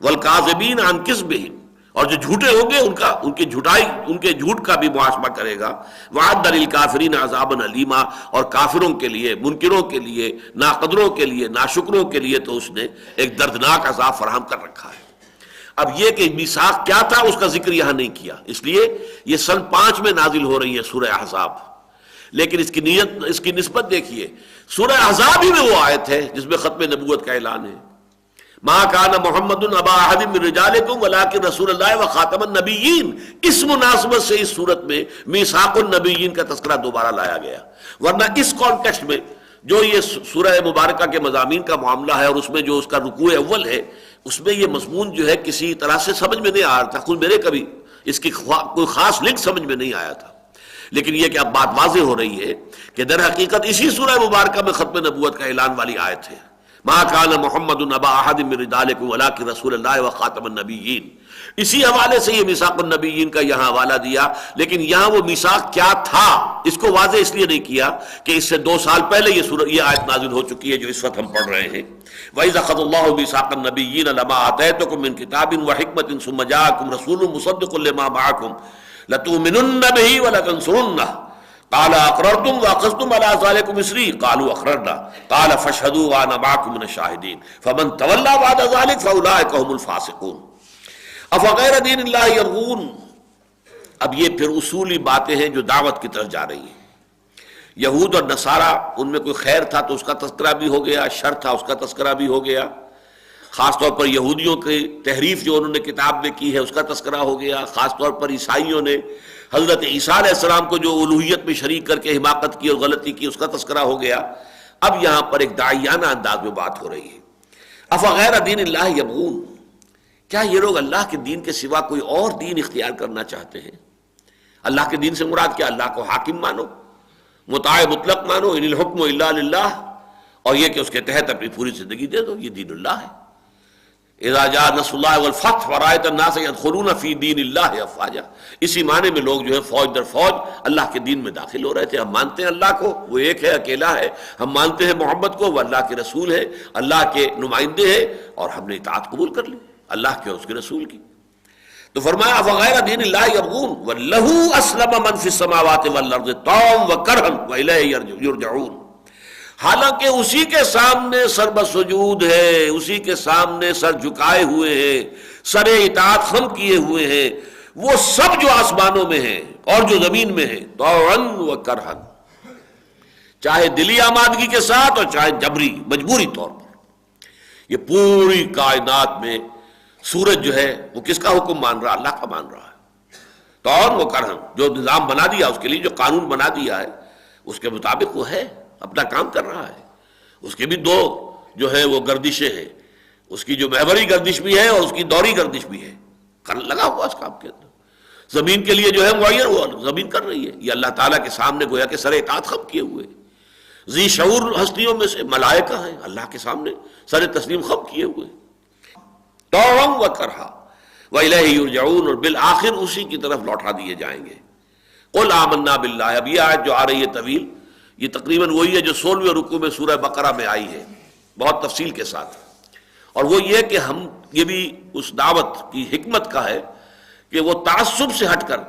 وَالْكَاذِبِينَ عَنْ كِذْبِهِمْ، اور جو جھوٹے ہوں گے ان کی جھوٹائی، ان کے جھوٹ کا بھی محاسبہ کرے گا. وَأَعَدَّ لِلْكَافِرِينَ عَذَابًا أَلِيمًا، اور کافروں کے لیے، منکروں کے لیے، ناقدروں کے لیے، ناشکروں کے لیے تو اس نے ایک دردناک عذاب فراہم کر رکھا ہے. اب یہ کہ میثاق کیا تھا اس کا ذکر یہاں نہیں کیا، اس لیے یہ سن 5 میں نازل ہو رہی ہے سورہ احزاب. لیکن اس کی نسبت دیکھیے، سورہ احزاب ہی میں وہ آیت ہے جس میں ختم نبوت کا اعلان ہے. ما کان محمد ابا احد من رجالکم ولکن رسول اللہ وخاتم النبیین. اس مناسبت سے اس صورت میں میثاق النبیین کا تذکرہ دوبارہ لایا گیا، ورنہ اس کانٹیکسٹ میں جو یہ سورہ مبارکہ کے مضامین کا معاملہ ہے اور اس میں جو اس کا رکوع اول ہے، اس میں یہ مضمون جو ہے کسی طرح سے سمجھ میں نہیں آ رہا تھا. خود میرے کبھی اس کی کوئی خاص لنک سمجھ میں نہیں آیا تھا. لیکن یہ کہ اب بات واضح ہو رہی ہے کہ در حقیقت اسی سورہ مبارکہ میں ختم نبوت کا اعلان والی آیت ہے. ما کان محمد ابا احد من رجالکم ولکن رسول اللہ وخاتم النبیین. اسی حوالے سے یہ میثاق النبیین کا یہاں حوالہ دیا. لیکن یہاں وہ میثاق کیا تھا اس کو واضح اس لیے نہیں کیا کہ اس سے 2 سال پہلے یہ آیت نازل ہو چکی ہے جو اس وقت ہم پڑھ رہے ہیں. وَإِذْ أَخَذَ اللَّهُ مِيثَاقَ النَّبِيِّينَ لَمَا آتَيْتُكُم مِّن كِتَابٍ وَحِكْمَةٍ ثُمَّ جَاءَكُمْ رَسُولٌ مُصَدِّقٌ لِّمَا مَعَكُمْ لَتُؤْمِنُنَّ بِهِ وَلَتَنصُرُنَّهُ قال اقررتم واخذتم على ذلكم اسری قالوا اقررنا قال فاشهدوا وانا معكم من الشاهدين فمن تولى بعد ذلك فاولئك هم الفاسقون. افغیر دین اللہ یبغون. اب یہ پھر اصولی باتیں ہیں جو دعوت کی طرف جا رہی ہیں. یہود اور نصارہ ان میں کوئی خیر تھا تو اس کا تذکرہ بھی ہو گیا، شر تھا اس کا تذکرہ بھی ہو گیا. خاص طور پر یہودیوں کی تحریف جو انہوں نے کتاب میں کی ہے اس کا تذکرہ ہو گیا. خاص طور پر عیسائیوں نے حضرت عیسیٰ علیہ السلام کو جو الوہیت میں شریک کر کے حماقت کی اور غلطی کی اس کا تذکرہ ہو گیا. اب یہاں پر ایک داعیانہ انداز میں بات ہو رہی ہے. افغیر دین اللہ یبغون، کیا یہ لوگ اللہ کے دین کے سوا کوئی اور دین اختیار کرنا چاہتے ہیں؟ اللہ کے دین سے مراد کیا؟ اللہ کو حاکم مانو، مطاع مطلق مانو، ان الحکم الا للہ، اور یہ کہ اس کے تحت اپنی پوری زندگی دے دو. یہ دین اللہ ہے. اذا جاء نصر اللہ والفتح ورأیت الناس يدخلون فی دین اللہ افواجا. اسی معنی میں لوگ جو ہے فوج در فوج اللہ کے دین میں داخل ہو رہے تھے. ہم مانتے ہیں اللہ کو، وہ ایک ہے، اکیلا ہے. ہم مانتے ہیں محمد کو، وہ اللہ کے رسول ہے، اللہ کے نمائندے ہیں، اور ہم نے اطاعت قبول کر لی اللہ کے اور اس کے رسول کی. تو فرمایا فغیر دین اللہ یبغون وَلَهُ أَسْلَمَ مَنْ فِي السَّمَاوَاتِ وَالْأَرْضِ طَوْعًا وَكَرْهًا وَإِلَيْهِ يُرْجَعُونَ. حالانکہ اسی کے سامنے سر بسجود ہے، اسی کے سامنے سر جھکائے ہوئے ہیں سر اطاعت خم کیے ہوئے ہیں وہ سب جو آسمانوں میں ہیں اور جو زمین میں ہیں، طوعاً و کرہن، چاہے دلی آمادگی کے ساتھ اور چاہے جبری مجبوری طور پر۔ یہ پوری کائنات میں سورج جو ہے وہ کس کا حکم مان رہا؟ اللہ کا مان رہا ہے۔ طوعاً و کرہن، جو نظام بنا دیا اس کے لیے، جو قانون بنا دیا ہے اس کے مطابق وہ ہے، اپنا کام کر رہا ہے۔ اس کے بھی دو جو ہے وہ گردشیں ہیں، اس کی جو محوری گردش بھی ہے اور اس کی دوری گردش بھی ہے، لگا ہوا اس کام کے اندر۔ زمین کے لیے جو ہے معین وہ زمین کر رہی ہے، یہ اللہ تعالیٰ کے سامنے گویا کہ سر اطاعت خم کیے ہوئے ذی شعور ہستیوں میں سے ملائکہ ہیں، اللہ کے سامنے سر تسلیم خم کیے ہوئے، طوعاً و کرہا وإلیہ یرجعون، اور بالآخر اسی کی طرف لوٹا دیے جائیں گے۔ قل آمنا باللہ، اب یہ آیت جو آ رہی ہے طویل، یہ تقریباً وہی ہے جو 16ویں رکوع میں سورہ بقرہ میں آئی ہے بہت تفصیل کے ساتھ، اور وہ یہ کہ ہم یہ بھی اس دعوت کی حکمت کا ہے کہ وہ تعصب سے ہٹ کر،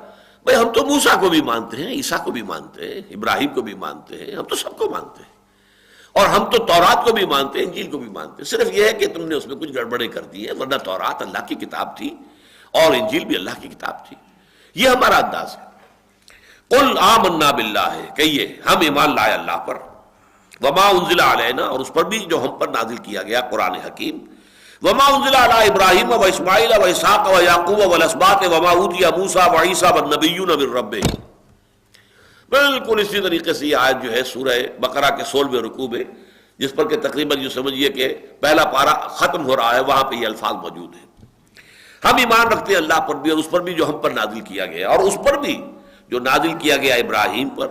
بھئی ہم تو موسیٰ کو بھی مانتے ہیں، عیسیٰ کو بھی مانتے ہیں، ابراہیم کو بھی مانتے ہیں، ہم تو سب کو مانتے ہیں، اور ہم تو تورات کو بھی مانتے ہیں، انجیل کو بھی مانتے ہیں، صرف یہ ہے کہ تم نے اس میں کچھ گڑبڑیں کر دی ہیں، ورنہ تورات اللہ کی کتاب تھی اور انجیل بھی اللہ کی کتاب تھی۔ یہ ہمارا انداز ہے۔ قل آمنا باللہ، کہیے ہم ایمان لائے اللہ پر، وما انزل علینا، اور اس پر بھی جو ہم پر نازل کیا گیا قرآن حکیم، وما انزل علی ابراہیم و اسماعیل و اسحاق و یعقوب والاسباط وما اوتی موسیٰ و عیسیٰ والنبیون من ربہم۔ بالکل اسی طریقے سے یہ آیت جو ہے سورہ بقرہ کے 16ویں رکوع میں، جس پر کہ تقریباً جو سمجھیے کہ پہلا پارہ ختم ہو رہا ہے، وہاں پہ یہ الفاظ موجود ہیں۔ ہم ایمان رکھتے ہیں اللہ پر بھی اور اس پر بھی جو ہم پر نازل کیا گیا، اور اس پر بھی جو نازل کیا گیا ابراہیم پر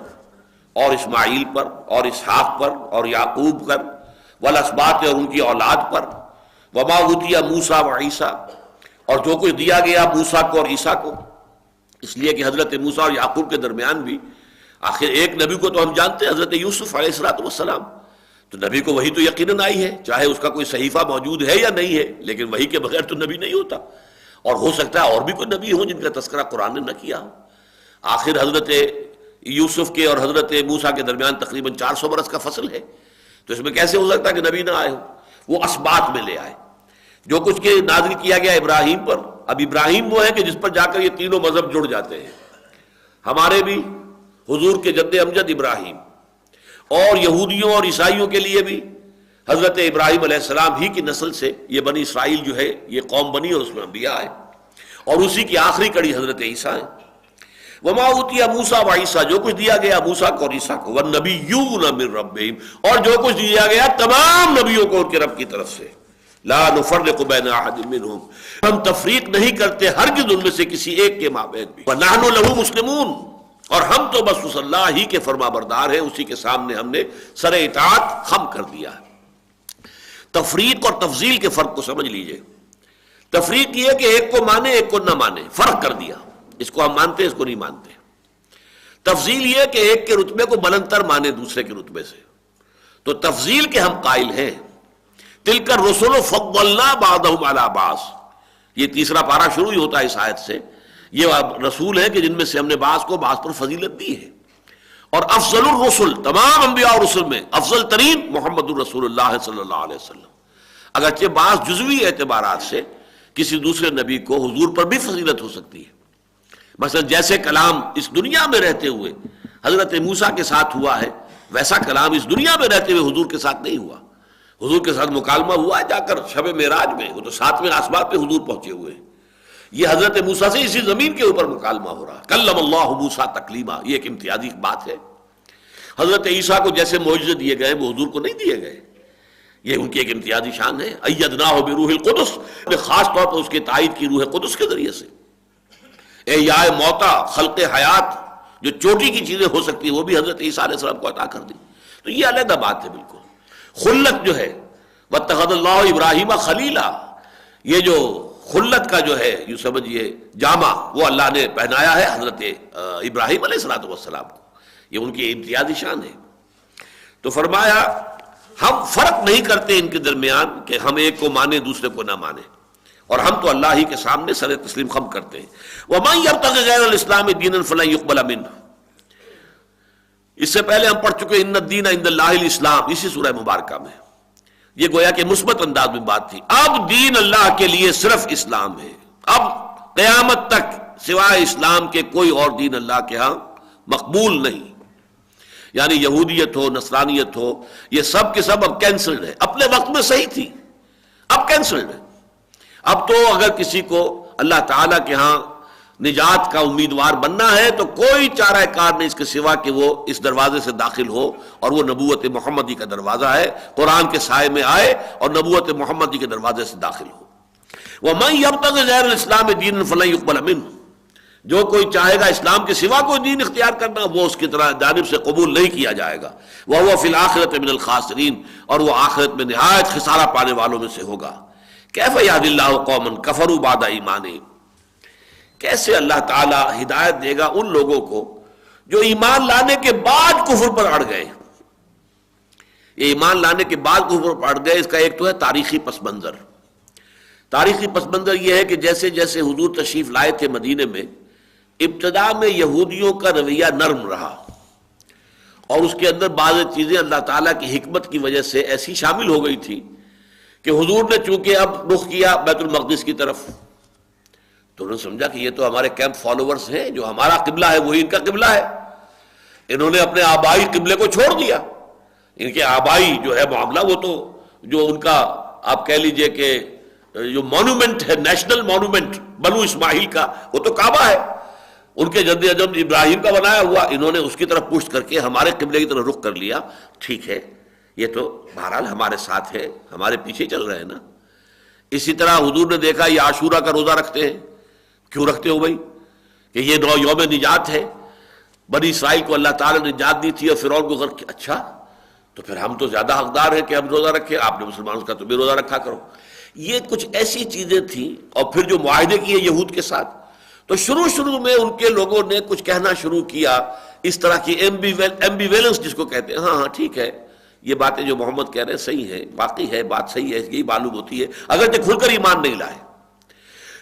اور اسماعیل پر اور اسحاق پر اور یعقوب پر والاسباط اور ان کی اولاد پر، وما اوتی موسیٰ و عیسیٰ، اور جو کچھ دیا گیا موسیٰ کو اور عیسیٰ کو، اس لیے کہ حضرت موسیٰ اور یعقوب کے درمیان بھی آخر ایک نبی کو تو ہم جانتے ہیں، حضرت یوسف علیہ السلام، تو نبی کو وہی تو یقیناً آئی ہے، چاہے اس کا کوئی صحیفہ موجود ہے یا نہیں ہے، لیکن وہی کے بغیر تو نبی نہیں ہوتا، اور ہو سکتا ہے اور بھی کوئی نبی ہوں جن کا تذکرہ قرآن نے نہ کیا ہو۔ آخر حضرت یوسف کے اور حضرت موسیٰ کے درمیان تقریباً 400 برس کا فصل ہے، تو اس میں کیسے ہو سکتا ہے کہ نبی نہ آئے ہو؟ وہ اسباط میں لے آئے، جو کچھ کے نازل کیا گیا ابراہیم پر۔ اب ابراہیم وہ ہے کہ جس پر جا کر یہ تینوں مذہب جڑ جاتے ہیں، ہمارے بھی حضور کے جد امجد ابراہیم، اور یہودیوں اور عیسائیوں کے لیے بھی حضرت ابراہیم علیہ السلام ہی کی نسل سے یہ بنی اسرائیل جو ہے یہ قوم بنی اور اس میں انبیاء آئے، اور اسی کی آخری کڑی حضرت عیسیٰ ہے۔ وما اوتی موسیٰ و عیسیٰ، جو کچھ دیا گیا موسیٰ کو اور عیسیٰ کو، والنبیون من ربہم، اور جو کچھ دیا گیا تمام نبیوں کو ان کے رب کی طرف سے، لا نفرق بین احد منہم، ہم تفریق نہیں کرتے ہرگز ان میں سے کسی ایک کے مابین بھی، ونحن لہ مسلمون، اور ہم تو بس اس اللہ ہی کے فرما بردار ہیں، اسی کے سامنے ہم نے سر اطاعت خم کر دیا ہے۔ تفریق اور تفضیل کے فرق کو سمجھ لیجئے۔ تفریق یہ کہ ایک کو مانے ایک کو نہ مانے، فرق کر دیا، اس کو ہم مانتے اس کو نہیں مانتے۔ تفضیل یہ کہ ایک کے رتبے کو بلندتر مانے دوسرے کے رتبے سے، تو تفضیل کے ہم قائل ہیں۔ تلک الرسل فضلنا بعضهم علی بعض، یہ تیسرا پارہ شروع ہی ہوتا ہے اس آیت سے۔ یہ رسول ہیں کہ جن میں سے ہم نے بعض کو بعض پر فضیلت دی ہے، اور افضل الرسل، تمام انبیاء اور رسل میں افضل ترین محمد الرسول اللہ صلی اللہ علیہ وسلم۔ اگرچہ بعض جزوی اعتبارات سے کسی دوسرے نبی کو حضور پر بھی فضیلت ہو سکتی ہے، مثلا جیسے کلام اس دنیا میں رہتے ہوئے حضرت موسیٰ کے ساتھ ہوا ہے، ویسا کلام اس دنیا میں رہتے ہوئے حضور کے ساتھ نہیں ہوا۔ حضور کے ساتھ مکالمہ ہوا ہے جا کر شب معراج میں، وہ تو 7ویں آسمان پہ حضور پہنچے ہوئے ہیں۔ یہ حضرت موسیٰ سے اسی زمین کے اوپر مکالمہ ہو رہا، کلم اللہ موسیٰ تکلیما، یہ ایک امتیازی بات ہے۔ حضرت عیسیٰ کو جیسے معجزے دیے گئے وہ حضور کو نہیں دیے گئے، یہ ان کی ایک امتیازی شان ہے۔ ایدناہ بروح القدس، خاص طور پر اس کی تائید کی روح قدس کے ذریعے سے۔ احیاء موتا، خلق حیات، جو چوٹی کی چیزیں ہو سکتی ہیں وہ بھی حضرت عیسیٰ علیہ السلام کو عطا کر دی، تو یہ علیحدہ بات ہے بالکل۔ خلت جو ہے واتخذ اللہ ابراہیم خلیلا، یہ جو خلت کا جو ہے یوں سمجھیے جامع وہ اللہ نے پہنایا ہے حضرت ابراہیم علیہ السلام کو، یہ ان کی امتیازی شان ہے۔ تو فرمایا ہم فرق نہیں کرتے ان کے درمیان کہ ہم ایک کو مانے دوسرے کو نہ مانے، اور ہم تو اللہ ہی کے سامنے سر تسلیم خم کرتے ہیں۔ وَمَن يَبْتَغِ غَيْرَ الْإِسْلَامِ دِينًا فَلَن يُقْبَلَ مِنْهُ، اس سے پہلے ہم پڑھ چکے ان الدین عند اللہ الاسلام، اسی سورہ مبارکہ میں۔ یہ گویا کہ مثبت انداز میں بات تھی۔ اب دین اللہ کے لیے صرف اسلام ہے، اب قیامت تک سوائے اسلام کے کوئی اور دین اللہ کے ہاں مقبول نہیں، یعنی یہودیت ہو، نصرانیت ہو، یہ سب کے سب اب کینسلڈ ہے. اپنے وقت میں صحیح تھی، اب کینسلڈ ہے. اب تو اگر کسی کو اللہ تعالیٰ کے ہاں نجات کا امیدوار بننا ہے تو کوئی چارہ کار نہیں اس کے سوا کہ وہ اس دروازے سے داخل ہو، اور وہ نبوت محمدی کا دروازہ ہے، قرآن کے سائے میں آئے اور نبوت محمدی کے دروازے سے داخل ہو. وَمَن يَبْتَغِ غَيْرَ الْإِسْلَامِ دِينًا فَلَن يُقْبَلَ مِنْهُ، جو کوئی چاہے گا اسلام کے سوا کوئی دین اختیار کرنا، وہ اس کی طرح جانب سے قبول نہیں کیا جائے گا. وَهُوَ فِي الْآخِرَةِ مِنَ الْخَاسِرِينَ، اور وہ آخرت میں نہایت خسارہ پانے والوں میں سے ہوگا. کیف یهدی اللہ قوما کفروا بعد ایمانہم، کیسے اللہ تعالیٰ ہدایت دے گا ان لوگوں کو جو ایمان لانے کے بعد کفر پر اڑ گئے. یہ ایمان لانے کے بعد کفر پر اڑ گئے، اس کا ایک تو ہے تاریخی پس منظر. تاریخی پس منظر یہ ہے کہ جیسے جیسے حضور تشریف لائے تھے مدینے میں، ابتدا میں یہودیوں کا رویہ نرم رہا، اور اس کے اندر بعض چیزیں اللہ تعالیٰ کی حکمت کی وجہ سے ایسی شامل ہو گئی تھی کہ حضور نے چونکہ اب رخ کیا بیت المقدس کی طرف، تو انہوں نے سمجھا کہ یہ تو ہمارے کیمپ فالوورز ہیں، جو ہمارا قبلہ ہے وہی ان کا قبلہ ہے. انہوں نے اپنے آبائی قبلے کو چھوڑ دیا. ان کے آبائی جو ہے معاملہ، وہ تو جو ان کا آپ کہہ لیجئے کہ جو مونومنٹ ہے، نیشنل مونومنٹ بنو اسماعیل کا، وہ تو کعبہ ہے، ان کے جد اجد ابراہیم کا بنایا ہوا. انہوں نے اس کی طرف پشت کر کے ہمارے قبلے کی طرف رخ کر لیا. ٹھیک ہے، یہ تو بہرحال ہمارے ساتھ ہے، ہمارے پیچھے چل رہے ہیں نا. اسی طرح حضور نے دیکھا یہ عاشورہ کا روزہ رکھتے ہیں. کیوں رکھتے ہو بھائی؟ کہ یہ یوم نجات ہے، بنی اسرائیل کو اللہ تعالیٰ نے نجات دی تھی اور فرعون کو غرق کیا. اچھا تو پھر ہم تو زیادہ حقدار ہیں کہ ہم روزہ رکھیں، آپ نے مسلمانوں کا تو بھی روزہ رکھا کرو. یہ کچھ ایسی چیزیں تھیں. اور پھر جو معاہدے کیے یہود کے ساتھ، تو شروع میں ان کے لوگوں نے کچھ کہنا شروع کیا، اس طرح کی ایمبیویلنس جس کو کہتے ہیں. ہاں ٹھیک ہے، یہ باتیں جو محمد کہہ رہے ہیں صحیح ہے، باقی ہے، بات صحیح ہے، یہی معلوم ہوتی ہے، اگرچہ کھل کر ایمان نہیں لائے.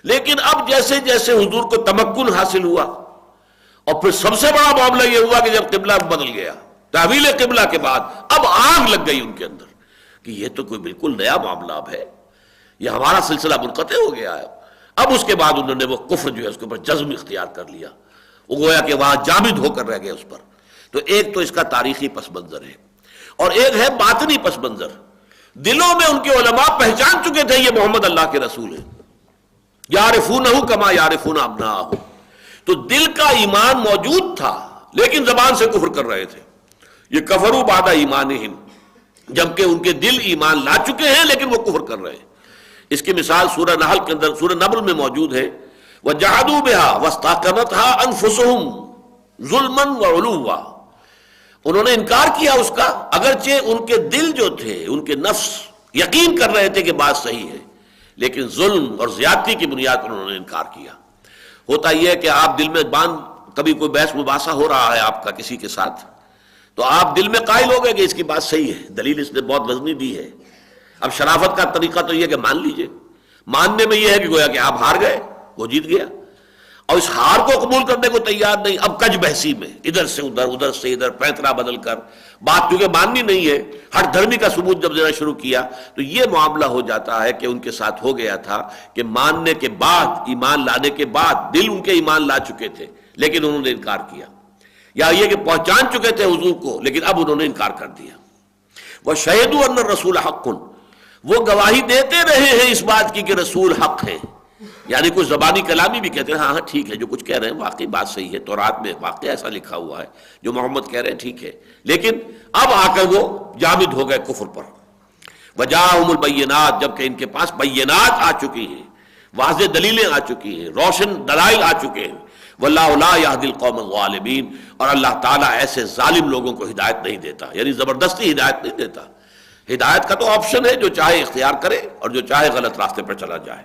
لیکن اب جیسے جیسے حضور کو تمکن حاصل ہوا، اور پھر سب سے بڑا معاملہ یہ ہوا کہ جب قبلہ بدل گیا، تحویل قبلہ کے بعد اب آگ لگ گئی ان کے اندر کہ یہ تو کوئی بالکل نیا معاملہ اب ہے، یہ ہمارا سلسلہ منقطع ہو گیا ہے. اب اس کے بعد انہوں نے وہ کفر جو ہے اس کے اوپر جزم اختیار کر لیا، وہ گویا کہ وہاں جامد ہو کر رہ گئے اس پر. تو ایک تو اس کا تاریخی پس منظر ہے، اور ایک ہے باطنی پس منظر. دلوں میں ان کے علماء پہچان چکے تھے یہ محمد اللہ کے رسول ہیں، یعرفونہ کما یعرفون ابناءہم. تو دل کا ایمان موجود تھا لیکن زبان سے کفر کر رہے تھے. یہ کفروا بعد ایمانہم، جبکہ ان کے دل ایمان لا چکے ہیں لیکن وہ کفر کر رہے ہیں. اس کی مثال سورہ نحل کے اندر، سورہ نمل میں موجود ہے. وَجَحَدُوا بِهَا وَاسْتَيْقَنَتْهَا أَنفُسُهُمْ ظُلْمًا وَعُلُوًّا، انہوں نے انکار کیا اس کا، اگرچہ ان کے دل جو تھے، ان کے نفس یقین کر رہے تھے کہ بات صحیح ہے، لیکن ظلم اور زیادتی کی بنیاد پر انہوں نے انکار کیا. ہوتا یہ ہے کہ آپ دل میں کبھی کوئی بحث مباحثہ ہو رہا ہے آپ کا کسی کے ساتھ، تو آپ دل میں قائل ہو گئے کہ اس کی بات صحیح ہے، دلیل اس نے بہت وزنی دی ہے. اب شرافت کا طریقہ تو یہ کہ مان لیجئے. ماننے میں یہ ہے کہ گویا کہ آپ ہار گئے، وہ جیت گیا، اور اس ہار کو قبول کرنے کو تیار نہیں. اب کج بحثی میں ادھر سے ادھر، ادھر سے ادھر، پینترا بدل کر بات کیونکہ ماننی نہیں ہے، ہر دھرمی کا ثبوت جب دینا شروع کیا تو یہ معاملہ ہو جاتا ہے کہ ان کے ساتھ ہو گیا تھا کہ ماننے کے بعد، ایمان لانے کے بعد، دل ان کے ایمان لا چکے تھے لیکن انہوں نے انکار کیا، یا یہ کہ پہچان چکے تھے حضور کو لیکن اب انہوں نے انکار کر دیا. وَشَهِدُوا أَنَّ الرَّسُولَ حَقٌّ، وہ گواہی دیتے رہے ہیں اس بات کی کہ رسول حق ہے. یعنی کچھ زبانی کلامی بھی کہتے ہیں ہاں ٹھیک ہے، جو کچھ کہہ رہے ہیں واقعی بات صحیح ہے، تورات میں واقعی ایسا لکھا ہوا ہے، جو محمد کہہ رہے ہیں ٹھیک ہے، لیکن اب آ کر وہ جامد ہو گئے کفر پر. وجاءہم البینات، جبکہ ان کے پاس بینات آ چکی ہیں، واضح دلیلیں آ چکی ہیں، روشن دلائل آ چکے ہیں. واللہ لا یہدی القوم الظالمین، اور اللہ تعالیٰ ایسے ظالم لوگوں کو ہدایت نہیں دیتا، یعنی زبردستی ہدایت نہیں دیتا. ہدایت کا تو آپشن ہے، جو چاہے اختیار کرے اور جو چاہے غلط راستے پر چلا جائے.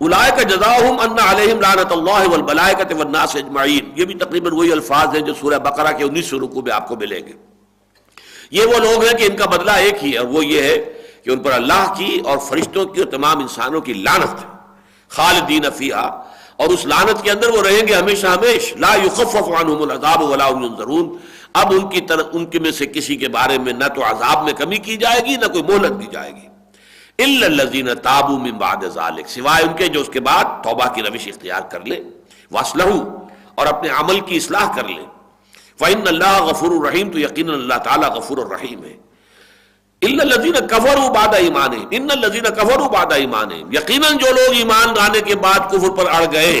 اولئک جزاؤہم ان علیہم لعنۃ اللہ والملائکۃ والناس اجمعین، یہ بھی تقریباً وہی الفاظ ہیں جو سورہ بقرہ کے 19 رکوع میں آپ کو ملیں گے. یہ وہ لوگ ہیں کہ ان کا بدلہ ایک ہی ہے، اور وہ یہ ہے کہ ان پر اللہ کی اور فرشتوں کی اور تمام انسانوں کی لعنت ہے. خالدین فیہا، اور اس لعنت کے اندر وہ رہیں گے ہمیشہ ہمیش. لا یخفف عنہم العذاب ولا هم ينظرون، اب ان کے میں سے کسی کے بارے میں نہ تو عذاب میں کمی کی جائے گی نہ کوئی مہلت دی جائے گی. الا الذین تابوا من بعد ذلک، سوائے ان کے جو اس کے بعد توبہ کی روش اختیار کر لیں، واصلحوا، اور اپنے عمل کی اصلاح کر لیں، فإن اللہ غفور الرحیم، تو یقیناً اللہ تعالیٰ غفور الرحیم ہے۔ الا الذین کفروا بعد ایمانہم، ان الذین کفروا بعد ایمانہم، یقیناً جو لوگ ایمان لانے کے بعد کفر پر اڑ گئے،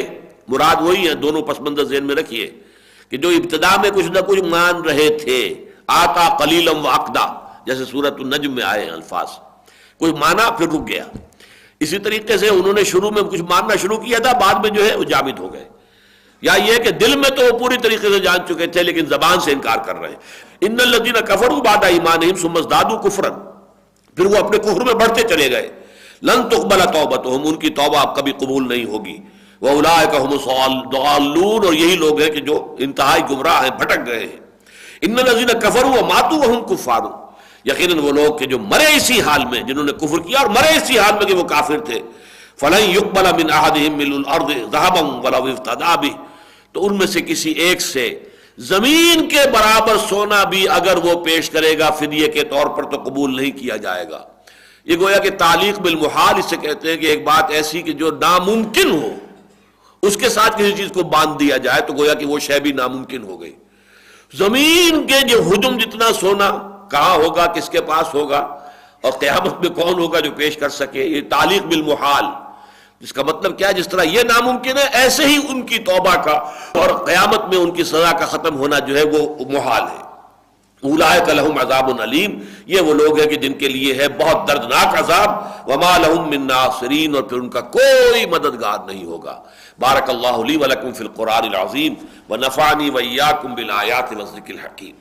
مراد وہی ہے، دونوں پس منظر ذہن میں رکھیے کہ جو ابتدا میں کچھ نہ کچھ مان رہے تھے، آتا قلیلا وعقدا، جیسے سورۃ النجم میں آئے ہیں الفاظ، کوئی مانا پھر رک گیا، اسی طریقے سے انہوں نے شروع میں کچھ ماننا شروع کیا تھا، بعد میں جو ہے وہ جامد ہو گئے، یا یہ کہ دل میں تو وہ پوری طریقے سے جان چکے تھے لیکن زبان سے انکار کر رہے ہیں۔ ان الذین کفروا بعد ایمانہم ثم ازدادوا کفرا، پھر وہ اپنے کفر میں بڑھتے چلے گئے، لن تقبل توبتہم، ان کی توبہ اب کبھی قبول نہیں ہوگی، واولئک هم الضالون، اور یہی لوگ ہیں کہ جو انتہائی گمراہ ہیں، بھٹک گئے ہیں۔ ان الذین کفروا وماتوا وهم کفار، یقیناً وہ لوگ کہ جو مرے اسی حال میں، جنہوں نے کفر کیا اور مرے اسی حال میں کہ وہ کافر تھے، فلن يقبل من احدهم ملء الارض ذهبا ولو افتدى به، تو ان میں سے کسی ایک سے زمین کے برابر سونا بھی اگر وہ پیش کرے گا فدیے کے طور پر تو قبول نہیں کیا جائے گا۔ یہ گویا کہ تعلیق بالمحال اس سے کہتے ہیں کہ ایک بات ایسی کہ جو ناممکن ہو اس کے ساتھ کسی چیز کو باندھ دیا جائے تو گویا کہ وہ شے بھی ناممکن ہو گئی۔ زمین کے جو حجم جتنا سونا کہاں ہوگا، کس کے پاس ہوگا، اور قیامت میں کون ہوگا جو پیش کر سکے، یہ تعلیق بالمحال، جس کا مطلب کیا ہے جس طرح یہ ناممکن ہے ایسے ہی ان کی توبہ کا اور قیامت میں ان کی سزا کا ختم ہونا جو ہے وہ محال ہے۔ اولئک لہم عذاب علیم، یہ وہ لوگ ہیں کہ جن کے لیے ہے بہت دردناک عذاب، وما لہم من ناصرین، اور پھر ان کا کوئی مددگار نہیں ہوگا۔ بارک اللہ لی ولکم فی القرآن العظیم ونفعنی وإیاکم بالآیات والذکر الحکیم۔